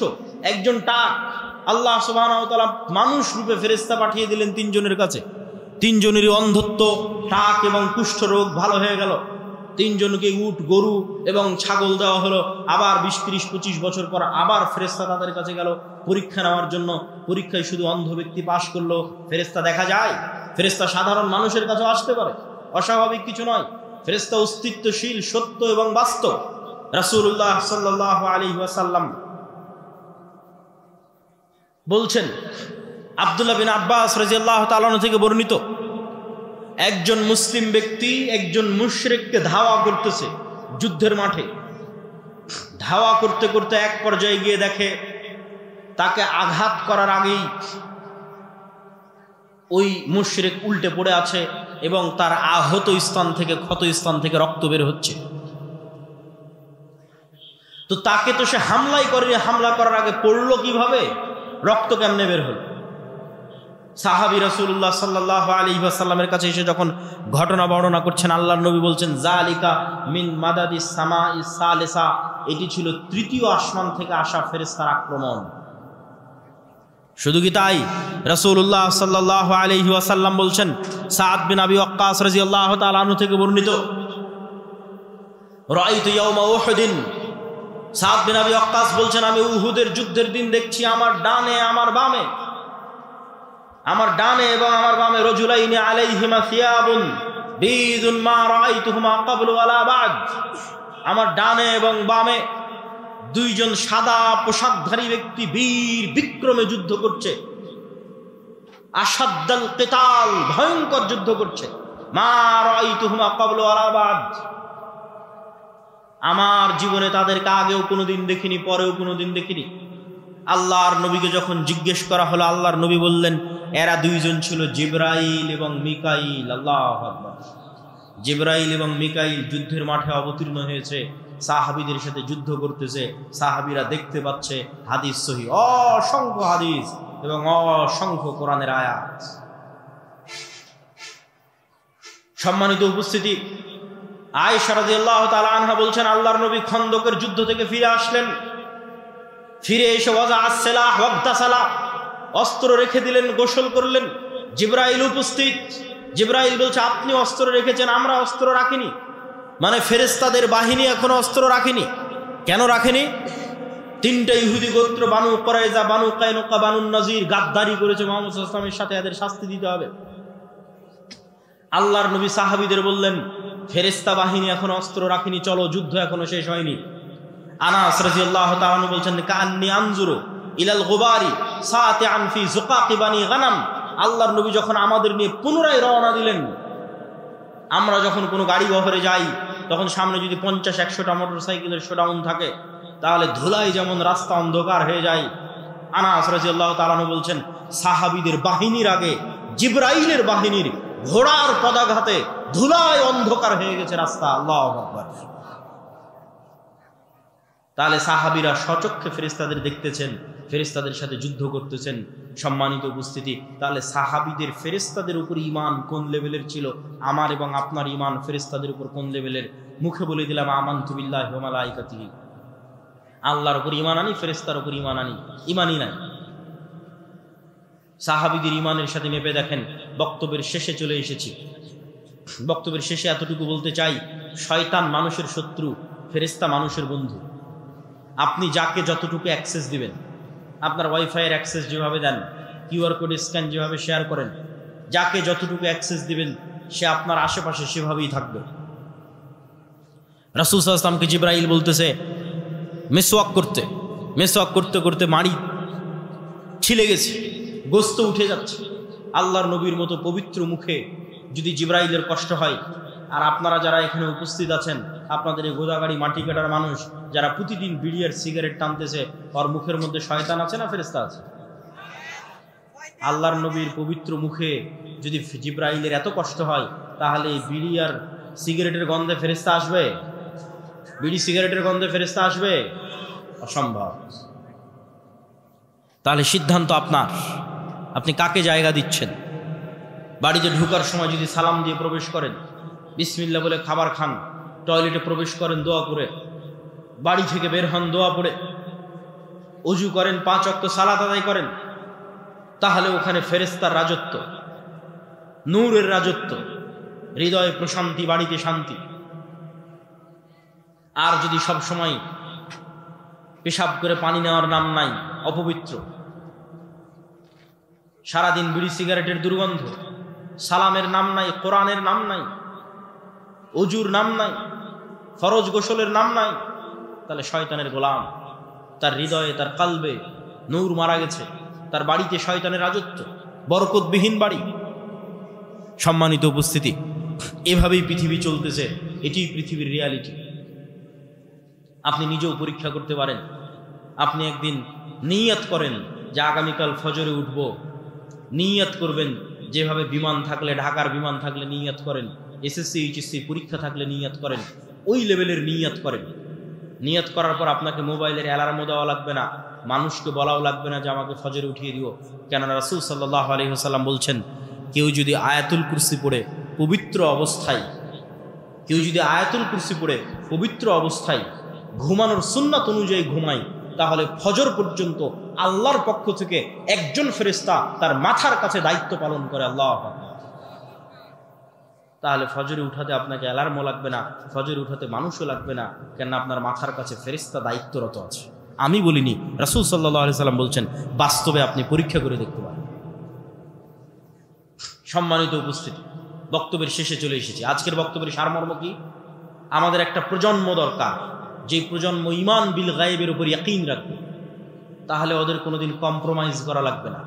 একজন টাক। আল্লাহ সুবহানাহু ওয়া তাআলা মানুষ রূপে ফেরেশতা পাঠিয়ে দিলেন 3 জনের কাছে। 3 জনেরই অন্ধত্ব, টাক এবং কুষ্ঠ রোগ ভালো হয়ে গেল। 3 জনকে উট, গরু এবং ছাগল দেওয়া হলো। আবার 20, 30, 25 বছর পর আবার ফেরেশতা তাদের কাছে গেল পরীক্ষা নেওয়ার জন্য। পরীক্ষায় শুধু অন্ধ ব্যক্তি পাশ করলো। ফেরেশতা দেখা যায়, ফেরেশতা সাধারণ মানুষের কাছে আসতে পারে, অস্বাভাবিক কিছু নয়। ফেরেশতা অস্তিত্বশীল, সত্য এবং বাস্তব। রাসূলুল্লাহ সাল্লাল্লাহু আলাইহি ওয়াসাল্লাম বলছেন, আব্দুল্লাহ বিন আব্বাস রাদিয়াল্লাহু তাআলা আনহু থেকে বর্ণিত, একজন মুসলিম ব্যক্তি একজন মুশরিককে ধাওয়া করতেছে যুদ্ধের মাঠে। ধাওয়া করতে করতে এক পর্যায়ে গিয়ে দেখে তাকে আঘাত করার আগেই ওই মুশরিক উল্টে পড়ে আছে এবং তার আহত স্থান থেকে, ক্ষত স্থান থেকে রক্ত বের হচ্ছে। তো তাকে তো সে হামলাই করে, হামলা করার আগে পড়লো কিভাবে, রক্ত কেমনে বের হল? সাহাবী রাসূলুল্লাহ সাল্লাল্লাহু আলাইহি ওয়াসাল্লামের কাছে এসে যখন ঘটনা বর্ণনা করছেন, আল্লাহর নবী বলছেন, জালিকা মিন মাদাদিস সামাই সালিসা, এটি ছিল 3য় আসমান থেকে আসা ফেরেশতার আক্রমণ। শুধু কি তাই, রাসূলুল্লাহ সাল্লাল্লাহু আলাইহি ওয়াসাল্লাম বলছেন, সাদ বিন আবি ওয়াক্কাস রাদিয়াল্লাহু তাআলা আনহু থেকে বর্ণিত, রাআইতু ইয়াওমা উহুদিন, সাদ বিন আবি ওয়াক্কাস বলছেন, আমি উহুদের যুদ্ধের দিন দেখছি আমার ডানে আমার বামে, আমার ডানে এবং আমার বামে রাজুলাইনি আলাইহিমা সিয়াবুন বীদুন মা রাআইতুহুমা ক্বাবলু ওয়ালা বা'দ, আমার ডানে এবং বামে 2 জন সাদা পোশাকধারী ব্যক্তি বীর বিক্রমে যুদ্ধ করছে। আশাদ্দাল কিতাল, ভয়ঙ্কর যুদ্ধ করছে। মা রাআইতুহুমা ক্বাবলু ওয়ালা বা'দ, আমার জীবনে তাদেরকে আগেও কোনোদিন দেখিনি, পরেও কোনোদিন দেখিনি। আল্লাহর নবীকে যখন জিজ্ঞেস করা হলো, আল্লাহর নবী বললেন এরা দুইজন ছিল জিবরাইল এবং মিকাইল। আল্লাহু আকবার। জিবরাইল এবং মিকাইল যুদ্ধের মাঠে অবতীর্ণ হয়েছে, সাহাবীদের সাথে যুদ্ধ করতেছে, সাহাবীরা দেখতে পাচ্ছে। হাদিস সহিহ, অসংখ্য হাদিস এবং অসংখ্য কোরআনের আয়াত। সম্মানিত উপস্থিতি, আয়েশা রাদিয়াল্লাহু তাআলা আনহা বলছেন আল্লাহর নবী খন্দকের যুদ্ধ থেকে ফিরে আসলেন। ফিরে এসে ওয়াজা আসসালাহ ওয়াগতাসালা, অস্ত্র রেখে দিলেন, গোসল করলেন। জিবরাইল উপস্থিত। জিবরাইল বলছে আপনি অস্ত্র রেখেছেন, আমরা অস্ত্র রাখিনি। মানে ফেরেশতাদের বাহিনী এখনো অস্ত্র রাখেনি। কেন রাখেনি? তিনটা ইহুদি গোত্র, বানু কুরাইজা, বানু কায়নুকা, বানু নাজির গাদ্দারি করেছে মুহাম্মদ সাল্লাল্লাহু আলাইহি ওয়াসাল্লামের সাথে, এদের শাস্তি দিতে হবে। আল্লাহর নবী সাহাবীদের বললেন ফেরেশতা বাহিনী এখন অস্ত্র রাখেনি, চলো, যুদ্ধ এখনো শেষ হয়নি। আনাস রাদিয়াল্লাহু তাআলা আনহু বলছেন কাআন্নী আনজুরু ইলাল গুবারি সাতিআন ফি যুকাকি বানি গানাম। আল্লাহর নবী যখন আমাদের নিয়ে পুনরায় রওনা দিলেন, আমরা যখন কোনো গাড়ি বহরে যাই তখন সামনে যদি 50-100টা মোটরসাইকেলের শোডাউন থাকে তাহলে ধুলায় যেমন রাস্তা অন্ধকার হয়ে যায়। আনাস রাদিয়াল্লাহু তাআলা আনহু বলছেন সাহাবীদের বাহিনীর আগে জিবরাইলের বাহিনীর ঘোড়ার পদাঘাতে ধুলায় অন্ধকার হয়ে গেছে রাস্তা। আল্লাহু আকবার। তাহলে সাহাবীরা স্বচক্ষে ফেরেশতাদের দেখতেছেন, ফেরেশতাদের সাথে যুদ্ধ করতেছেন। সম্মানিত উপস্থিতি, তাহলে সাহাবীদের ফেরেশতাদের উপর ঈমান কোন লেভেলের ছিল, আমার এবং আপনার ঈমান ফেরেশতাদের উপর কোন লেভেলের? মুখে বলে দিলাম আমানতু বিল্লাহি ওয়া মালাইকাতিহি, আল্লাহর উপর ঈমান আনি, ফেরেশতার উপর ঈমান আনি, ঈমানই নাই। সাহাবীদের ঈমানের সাথে মেপে দেখেন। বক্তব্যের শেষে চলে এসেছি। বক্তব্যের শেষে এতটুকু বলতে চাই, শয়তান মানুষের শত্রু, ফেরেশতা মানুষের বন্ধু। আপনি যাকে যতটুকু অ্যাক্সেস দিবেন, আপনার ওয়াইফাইয়ের অ্যাক্সেস যেভাবে দেন, কিউআর কোড স্ক্যান যেভাবে শেয়ার করেন, যাকে যতটুকু অ্যাক্সেস দিবেন সে আপনার আশেপাশে সেভাবেই থাকবে। রাসূল সাল্লাল্লাহু আলাইহি ওয়াসাল্লামকে জিবরাইল বলতেছে মেসওয়াক করতে করতে মাড়ি ছিলে গেছে, গোস্ত উঠে যাচ্ছে। আল্লাহর নবীর মতো পবিত্র মুখে যদি জিবরাইলের কষ্ট হয়, আর আপনারা যারা এখানে উপস্থিত আছেন, আপনাদের এই গোদাগাড়ি মাটি কাটার মানুষ যারা প্রতিদিন বিড়ি আর সিগারেট টানতেছে, ওর মুখের মধ্যে শয়তান আছে না ফেরেশতা আছে? আল্লাহর নবীর পবিত্র মুখে যদি জিবরাইলের এত কষ্ট হয়, তাহলে বিড়ি আর সিগারেটের গন্ধে ফেরেশতা আসবে? বিড়ি সিগারেটের গন্ধে ফেরেশতা আসবে? অসম্ভব। তাহলে সিদ্ধান্ত আপনার, আপনি কাকে জায়গা দিচ্ছেন। বাড়িতে ঢোকার সময় যদি সালাম দিয়ে প্রবেশ করেন, বিসমিল্লাহ বলে খাবার খান, টয়লেটে প্রবেশ করেন দোয়া করে, বাড়ি থেকে বের হন দোয়া পড়ে, ওযু করেন, 5 ওয়াক্ত সালাত আদায় করেন, তাহলে ওখানে ফেরেশতার রাজত্ব, নূরের রাজত্ব, হৃদয়ে প্রশান্তি, বাড়িতে শান্তি। আর যদি সব সময় পেশাব করে পানি নেওয়ার নাম নাই, অপবিত্র, সারাদিন বিড়ি সিগারেটের দুর্গন্ধ, সালামের নাম নাই, কোরআনের নাম নাই, ওযুর নাম নাই, ফরজ গোসলের নাম নাই, তাহলে শয়তানের গোলাম। তার হৃদয়ে, তার কালবে নূর মারা গেছে, তার বাড়িতে শয়তানের রাজত্ব, বরকতবিহীন বাড়ি। সম্মানিত উপস্থিতি, এভাবেই পৃথিবী চলতেছে, এটি পৃথিবীর রিয়ালিটি। আপনি নিজেও পরীক্ষা করতে পারেন। আপনি একদিন নিয়ত করেন যে আগামীকাল ফজরে উঠব, নিয়ত করবেন। যেভাবে বিমান থাকলে, ঢাকার বিমান থাকলে নিয়ত করেন, এসএসসি এইচএসসি পরীক্ষা থাকলে নিয়ত করেন, ওই লেভেলের নিয়ত করেন। নিয়ত করার পর আপনাকে মোবাইলের অ্যালার্মও দেওয়া লাগবে না, মানুষকে বলাও লাগবে না যে আমাকে ফজরে উঠিয়ে দিও। কেননা রাসূল সাল্লাল্লাহু আলাইহি ওয়াসাল্লাম বলছেন, কেউ যদি আয়াতুল কুরসি পড়ে পবিত্র অবস্থায় ঘুমানোর সুন্নাত অনুযায়ী ঘুমায়, তাহলে ফজর পর্যন্ত আল্লাহর পক্ষ থেকে একজন ফেরেশতা তার মাথার কাছে দায়িত্ব পালন করে। আল্লাহু আকবার। তাহলে ফজরে উঠাতে আপনাকে অ্যালার্মও লাগবে না, ফজরে উঠাতে মানুষও লাগবে না, কেন আপনার মাথার কাছে ফেরেশতা দায়িত্বরত আছে। আমি বলিনি, রাসূল সাল্লাল্লাহু আলাইহি ওয়াসাল্লাম বলছেন, বাস্তবে আপনি পরীক্ষা করে দেখতে পারেন। সম্মানিত উপস্থিতি, বক্তব্যের শেষে চলে এসেছি। আজকের বক্তব্যের সারমর্ম কি? আমাদের একটা প্রজন্ম দরকার, যে প্রজন্ম ঈমান বিল গায়বের উপর ইয়াকিন রাখবে, তাহলে ওদের কোনোদিন কম্প্রোমাইজ করা লাগবে না।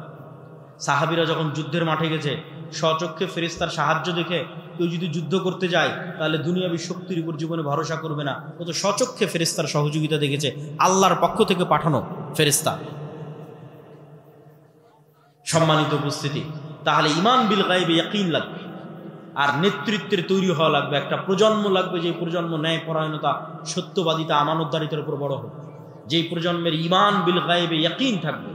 সাহাবীরা যখন যুদ্ধের মাঠে গেছে, স্বচক্ষে ফেরেশতার সাহায্য দেখে কেউ যদি যুদ্ধ করতে যায় তাহলে দুনিয়াবী শক্তির উপর জীবনে ভরসা করবে না। ও তো স্বচক্ষে ফেরেশতার সহযোগিতা দেখেছে, আল্লাহর পক্ষ থেকে পাঠানো ফেরেশতা। সম্মানিত উপস্থিতি, তাহলে ঈমান বিল গায়বে ইয়াকিন লাগবে, আর নেতৃত্বের তৈরি হওয়া লাগবে, একটা প্রজন্ম লাগবে, যে প্রজন্ম ন্যায়পরায়ণতা, সত্যবাদিতা, আমানতদারিতার উপর বড় হবে, যেই প্রজন্মের ঈমান বিল গায়বে ইয়াকিন থাকবে,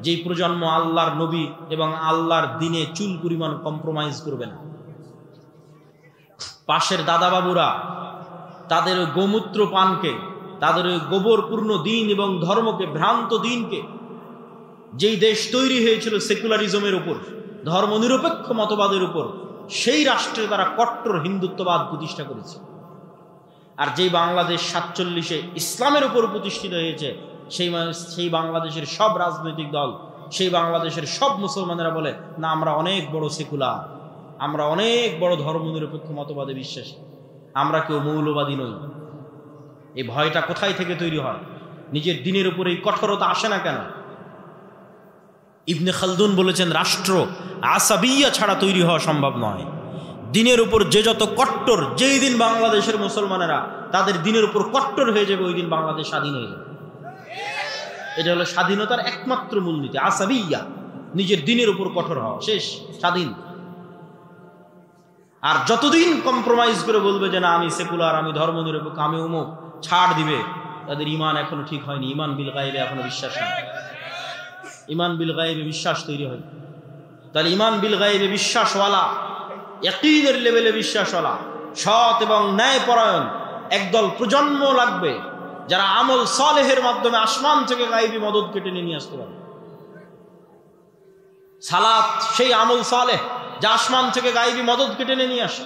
যেই প্রজন্ম আল্লাহর নবী এবং আল্লাহর দিনে চুল পরিমাণ কম্প্রোমাইজ করবে না। পাশের দাদাবাবুরা তাদের ওই গোমূত্র পানকে, তাদের ওই গোবরপূর্ণ দিন এবং ধর্মকে, ভ্রান্ত দিনকে, যেই দেশ তৈরি হয়েছিল সেকুলারিজমের উপর, ধর্মনিরপেক্ষ মতবাদের উপর, সেই রাষ্ট্রে তারা কট্টর হিন্দুত্ববাদ প্রতিষ্ঠা করেছে। আর যেই বাংলাদেশ 47-এ ইসলামের উপর প্রতিষ্ঠিত হয়েছে, সেই বাংলাদেশের সব রাজনৈতিক দল, সেই বাংলাদেশের সব মুসলমানেরা বলে না, আমরা অনেক বড় সেকুলার, আমরা অনেক বড় ধর্মনিরপেক্ষ মতবাদে বিশ্বাসী, আমরা কেউ মৌলবাদী নই। এই ভয়টা কোথায় থেকে তৈরি হয়? নিজের দিনের উপর এই কঠোরতা আসে না কেন? ইবনে খালদুন বলেছেন, রাষ্ট্র আসাবিয়া ছাড়া তৈরি হওয়া সম্ভব নয়। দিনের উপর যে যত কট্টর, যেই দিন বাংলাদেশের মুসলমানেরা তাদের দিনের উপর কট্টর হয়ে যাবে, ওই দিন বাংলাদেশ স্বাধীন হয়ে যাবে। এটা হলো স্বাধীনতার একমাত্র মূলনীতি, আসাবিয়া, নিজের দিনের উপর কঠোর হওয়া, শেষ, স্বাধীন। আর যতদিন কম্প্রোমাইজ করে বলবে যে না আমি সেকুলার, আমি ধর্মনিরপেক্ষ, আমি অমুক, ছাড় দিবে, তাদের ঈমান এখনো ঠিক হয়নি, ঈমান বিল গায়বে এখনো বিশ্বাস নেই, ঈমান বিল গায়বে বিশ্বাস তৈরি হয়। তাহলে ঈমান বিল গায়বে বিশ্বাসওয়ালা, ইয়াকিনের লেভেলে বিশ্বাসওয়ালা, সৎ এবং ন্যায়পরায়ণ একদল প্রজন্ম লাগবে, যারা আমল সালেহের মাধ্যমে আসমান থেকে গায়বী মদদ কেটে নিয়ে আসতে পারে। সালাত সেই আমল সালেহ যা আসমান থেকে গায়বী মদদ কেটে নিয়ে আসে।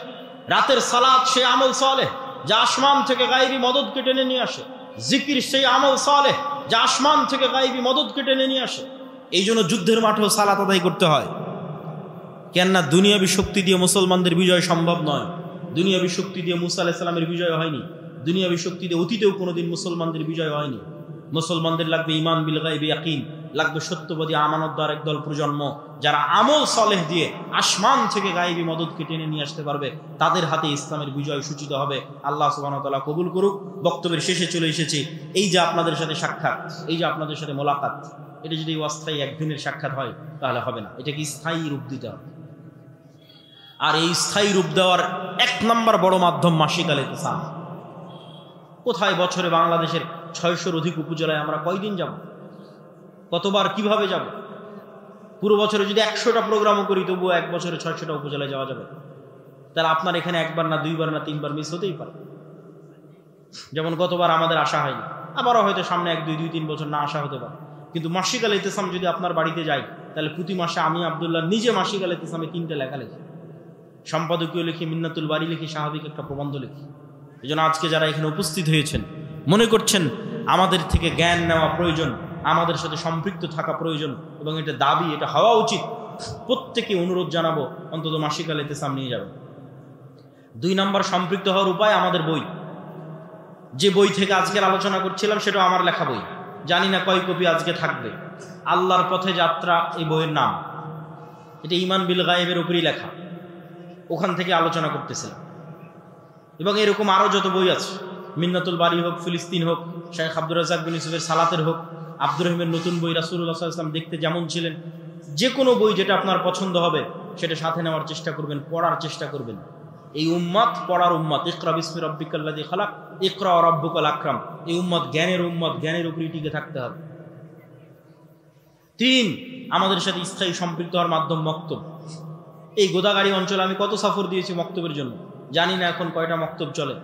রাতের সালাত সেই আমল সালেহ যা আসমান থেকে গায়বী মদদ কেটে নিয়ে আসে। জিকির সেই আমল সালেহ যা আসমান থেকে গায়বী মদদ কেটে নিয়ে আসে। এই জন্য যুদ্ধের মাঠেও সালাত আদায় করতে হয়। কেননা দুনিয়াবী শক্তি দিয়ে মুসলমানদের বিজয় সম্ভব নয়। দুনিয়াবী শক্তি দিয়ে মুসা আলাইহিস সালামের বিজয় হয়নি। দুনিয়াবী শক্তি দিয়ে অতীতেও কোনোদিন মুসলমানদের বিজয় হয়নি। মুসলমানদের লাগবে ঈমান বিল গায়বি ইয়াকিন, লাগবে সত্যবাদী আমানতদার একদল প্রজন্ম, যারা আমল সালেহ দিয়ে আসমান থেকে গায়বী মদদকে টেনে নিয়ে আসতে পারবে। তাদের হাতে ইসলামের বিজয় সূচিত হবে। আল্লাহ সুবহানাহু ওয়া তাআলা কবুল করুক। বক্তব্যের শেষে চলে এসেছি। এই যে আপনাদের সাথে সাক্ষাৎ, এই যে আপনাদের সাথে মোলাকাত, এটা যদি অস্থায়ী একদিনের সাক্ষাৎ হয় তাহলে হবে না, এটাকে স্থায়ী রূপ দিতে হবে। আর এই স্থায়ী রূপ দেওয়ার এক নম্বর বড় মাধ্যম মাসিক আল ইতিসাম। কোথায় বছরে বাংলাদেশের 600-র অধিক উপজেলায় আমরা কয়দিন যাব, কতবার, কিভাবে যাব? পুরো বছরে যদি 100টা প্রোগ্রামও করি তবুও এক বছরে 600টা উপজেলায় যাওয়া যাবে। তাহলে আপনার এখানে একবার না দুইবার না তিনবার মিস হতেই পারে। যেমন গতবার আমাদের আসা হয়নি, আবারও হয়তো সামনে 1-2-3 বছর না আসা হতে পারে। কিন্তু মাসিক আল ইতিসাম যদি আপনার বাড়িতে যাই, তাহলে প্রতি মাসে আমি আব্দুল্লাহ নিজে মাসিক আল ইতিসামে 3টে লেখা লিখি, সম্পাদকীয় লিখি, মিন্নাতুল বাড়ি লিখি, স্বাভাবিক একটা প্রবন্ধ লিখি। এই জন্য আজকে যারা এখানে উপস্থিত হয়েছেন, মনে করছেন আমাদের থেকে জ্ঞান নেওয়া প্রয়োজন, আমাদের সাথে সম্পৃক্ত থাকা প্রয়োজন এবং এটা দাবি, এটা হওয়া উচিত, প্রত্যেকে অনুরোধ জানাবো অন্তত মাসিক আল ইতিসাম নিয়ে যাবেন। 2 নম্বর সম্পৃক্ত হওয়ার উপায় আমাদের বই। যে বই থেকে আজকের আলোচনা করছিলাম সেটাও আমার লেখা বই, জানি না কয় কপি আজকে থাকবে। আল্লাহর পথে যাত্রা এই বইয়ের নাম। এটা ঈমান বিল গায়বের উপরই লেখা, ওখান থেকে আলোচনা করতেছিলাম। এবং এরকম আরও যত বই আছে, মিন্নাতুল বাড়ি হোক, ফিলিস্তিন হোক, শেখ আব্দুর রাজ্জাক বিন ইউসুফের সালাতের হোক, আব্দুর রহিমের নতুন বই রাসূলুল্লাহ সাল্লাল্লাহু আলাইহি ওয়াসাল্লাম দেখতে যেমন ছিলেন, যে কোনো বই যেটা আপনার পছন্দ হবে সেটা সাথে নেওয়ার চেষ্টা করবেন, পড়ার চেষ্টা করবেন। এই উম্মত পড়ার উম্মত। ইকরা বিসমি রাব্বিকাল্লাযী খালাক, ইকরা ওয়া রাব্বুকাল আকরাম। এই উম্মত জ্ঞানের উম্মত, জ্ঞানের উপরই টিকে থাকতে হবে। 3, আমাদের সাথে স্থায়ী সম্পৃক্ত হওয়ার মাধ্যম মক্তব। এই গোদাগাড়ি অঞ্চলে আমি কত সফর দিয়েছি মক্তবের জন্য, জানি না এখন কয়টা মক্তব চলে।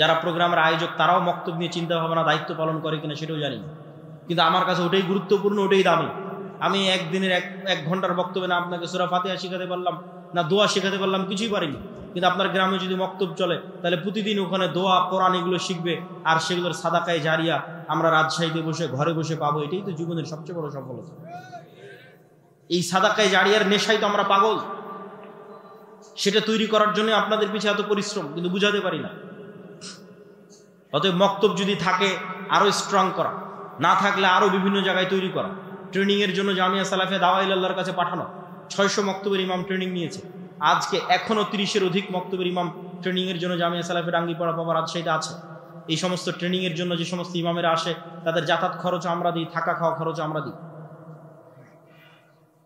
যারা প্রোগ্রামের আয়োজক তারাও মক্তব নিয়ে চিন্তা ভাবনা, দায়িত্ব পালন করে কিনা সেটাও জানি না, কিন্তু আমার কাছে ওটাই গুরুত্বপূর্ণ, ওটাই দামি। আমি একদিনের 1 ঘন্টার বক্তব্যে না আপনাকে সূরা ফাতিহা শেখাতে পারলাম, না দোয়া শেখাতে পারলাম, কিছুই পারিনি। কিন্তু আপনার গ্রামে যদি মক্তব চলে, তাহলে প্রতিদিন ওখানে দোয়া, কোরআন এগুলো শিখবে, আর সেগুলোর সাদাকায়ে জারিয়া আমরা রাজশাহীতে বসে ঘরে বসে পাবো। এটাই তো জীবনের সবচেয়ে বড় সফলতা। এই সাদাকায়ে জারিয়ার নেশায় তো আমরা পাগল। সেটা তৈরি করার জন্য আপনাদের পিছিয়ে এত পরিশ্রম, কিন্তু বুঝাতে পারি না। অতএব মক্তব যদি থাকে আরো স্ট্রং করা, না থাকলে আরো বিভিন্ন জায়গায় তৈরি করা। ট্রেনিং এর জন্য জামিয়া সালাফিয়া দাওয়া ইলাল্লাহর কাছে পাঠানো। 600 মক্তবের ইমাম ট্রেনিং নিয়েছে। আজকে এখনো 30-এর অধিক মক্তবের ইমাম ট্রেনিং এর জন্য জামিয়া সালাফিয়া রাঙ্গিপাড়া পাওয়া রাজশাহীতে আছে। এই সমস্ত ট্রেনিং এর জন্য যে সমস্ত ইমামেরা আসে, তাদের যাতায়াত খরচ আমরা দিই, থাকা খাওয়া খরচ আমরা দিই।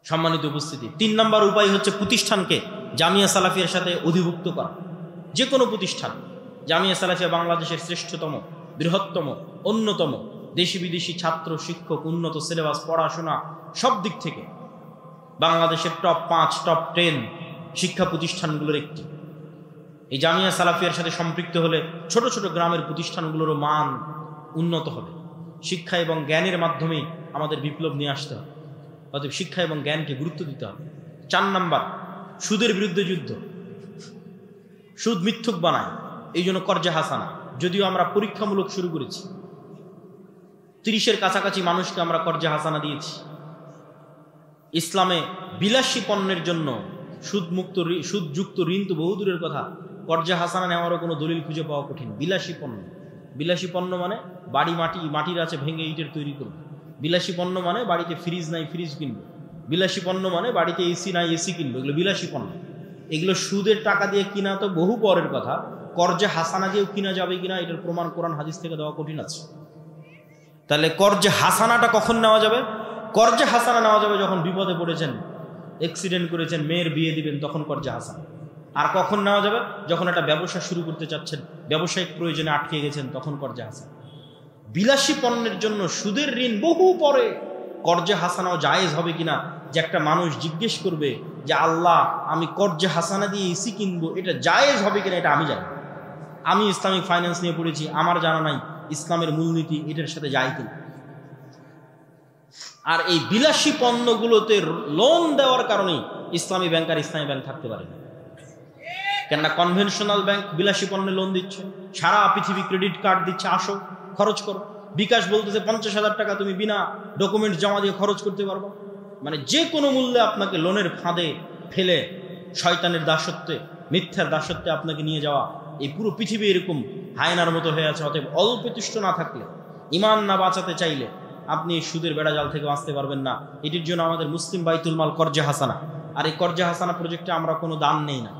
সম্মানিত উপস্থিতি। 3 নম্বর উপায় হচ্ছে প্রতিষ্ঠানকে জামিয়া সালাফিয়ার সাথে অধিভুক্ত করা। যে কোনো প্রতিষ্ঠান, জামিয়া সালাফিয়া বাংলাদেশের শ্রেষ্ঠতম, বৃহত্তম, অন্যতম, দেশি বিদেশি ছাত্র, শিক্ষক, উন্নত সিলেবাস, পড়াশোনা সব দিক থেকে বাংলাদেশের টপ 5, টপ 10 শিক্ষা প্রতিষ্ঠানগুলোর একটি। এই জামিয়া সালাফিয়ার সাথে সম্পৃক্ত হলে ছোট ছোট গ্রামের প্রতিষ্ঠানগুলোরও মান উন্নত হবে। শিক্ষা এবং জ্ঞানের মাধ্যমেই আমাদের বিপ্লব নিয়ে আসতে হবে। অতএব শিক্ষা এবং জ্ঞানকে গুরুত্ব দিতে হবে। 4 নম্বর, সুদের বিরুদ্ধে যুদ্ধ। সুদ মিথ্যুক বানায়, এই জন্য কর্জে হাসানা। যদিও আমরা পরীক্ষামূলক শুরু করেছি, 30-এর কাছাকাছি মানুষকে আমরা কর্জে হাসানা দিয়েছি। ইসলামে বিলাসী পণ্যের জন্য সুদযুক্ত ঋণ তো বহু দূরের কথা, কর্জে হাসানা নেওয়ারও কোনো দলিল খুঁজে পাওয়া কঠিন। বিলাসী পণ্য, বিলাসী পণ্য মানে বাড়ি মাটির আছে ভেঙে ইটের তৈরি করবে। বিলাসী পণ্য মানে বাড়িতে ফ্রিজ নাই ফ্রিজ কিনবে। বিলাসী পণ্য মানে বাড়িতে এসি নাই এসি কিনবে। এগুলো বিলাসী পণ্য। এগুলো সুদের টাকা দিয়ে কিনা তো বহু পরের কথা, কর্জে হাসানা দিয়েও কিনা যাবে কিনা এটার প্রমাণ কোরআন হাদিস থেকে দেওয়া কঠিন আছে। তাহলে কর্জে হাসানাটা কখন নেওয়া যাবে? কর্জে হাসানা নেওয়া যাবে যখন বিপদে পড়েছেন, অ্যাক্সিডেন্ট করেছেন, মেয়ের বিয়ে দিবেন, তখন কর্জে হাসানা। আর কখন নেওয়া যাবে? যখন একটা ব্যবসা শুরু করতে চাচ্ছেন, ব্যবসায়িক প্রয়োজনে আটকে গেছেন, তখন কর্জে হাসানা। বিলাসী পণ্যের জন্য সুদের ঋণ বহু পরে কর্জে হাসানাও জায়েজ হবে কিনা, যে একটা মানুষ জিজ্ঞেস করবে যে আল্লাহ আমি কর্জে হাসানা দিয়ে এসি কিনবো, এটা জায়েজ হবে কিনা এটা আমি জানি। আমি ইসলামিক ফাইন্যান্স নিয়ে পড়েছি, আমার জানা নাই ইসলামের মূলনীতি এটার সাথে যায় কিনা। আর এই বিলাসী পণ্যগুলোতে লোন দেওয়ার কারণেই ইসলামী ব্যাংক আর ইসলামী ব্যাংক থাকতে পারে না। কেননা কনভেনশনাল ব্যাংক বিলাসী পণ্যে লোন দিচ্ছে, সারা পৃথিবী ক্রেডিট কার্ড দিচ্ছে, আসো খরচ করো। বিকাশ বলতেছে 50,000 টাকা তুমি বিনা ডকুমেন্ট জমা দিয়ে খরচ করতে পারবো। মানে যে কোনো মূল্যে আপনাকে লোনের ফাঁদে ফেলে শয়তানের দাসত্বে, মিথ্যার দাসত্বে আপনাকে নিয়ে যাওয়া, এই পুরো পৃথিবী এরকম হায়নার মতো হয়ে আছে। অতএব অল্প তুষ্ট না থাকলে, ইমান না বাঁচাতে চাইলে আপনি এই সুদের বেড়াজাল থেকে বাঁচতে পারবেন না। এটির জন্য আমাদের মুসলিম বাইতুল মাল কর্জে হাসানা। আর এই কর্জে হাসানা প্রজেক্টে আমরা কোনো দান নেই না।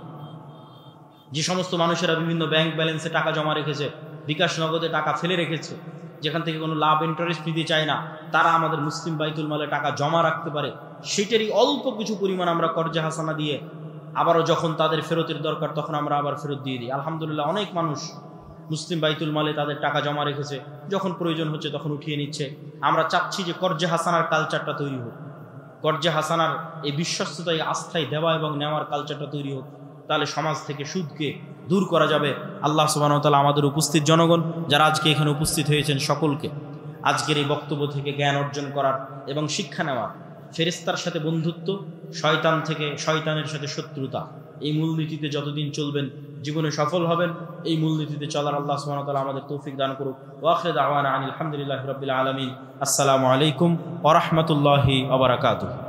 যে সমস্ত মানুষেরা বিভিন্ন ব্যাংক ব্যালেন্সে টাকা জমা রেখেছে, বিকাশ নগদে টাকা ফেলে রেখেছে, যেখান থেকে কোনো লাভ ইন্টারেস্ট নিতে চায় না, তারা আমাদের মুসলিম বাইতুল মালে টাকা জমা রাখতে পারে। সেটারই অল্প কিছু পরিমাণ আমরা কর্জে হাসানা দিয়ে আবারও যখন তাদের ফেরতের দরকার তখন আমরা আবার ফেরত দিয়ে দিই। আলহামদুলিল্লাহ অনেক মানুষ মুসলিম বাইতুল মালে তাদের টাকা জমা রেখেছে, যখন প্রয়োজন হচ্ছে তখন উঠিয়ে নিচ্ছে। আমরা চাচ্ছি যে কর্জে হাসানার কালচারটা তৈরি হোক, কর্জে হাসানার এই বিশ্বস্ততায় আস্থায় দেওয়া এবং নেওয়ার কালচারটা তৈরি হোক। তাহলে সমাজ থেকে সুদকে দূর করা যাবে। আল্লাহ সুবহানাহু ওয়া তাআলা আমাদের উপস্থিত জনগণ যারা আজকে এখানে উপস্থিত হয়েছেন সকলকে আজকের এই বক্তব্য থেকে জ্ঞান অর্জন করার এবং শিক্ষা নেওয়ার, ফেরেশতার সাথে বন্ধুত্ব, শয়তান থেকে শয়তানের সাথে শত্রুতা, এই মূলনীতিতে যতদিন চলবেন জীবনে সফল হবেন। এই মূলনীতিতে চলার আল্লাহ সুবহানাহু ওয়া তাআলা আমাদের তৌফিক দান করুক। ওয়া আখিরু দাওয়ানা আনিল হামদুলিল্লাহি রাব্বিল আলামিন। আসসালামু আলাইকুম ওয়া রাহমাতুল্লাহি ওয়া বারাকাতুহু।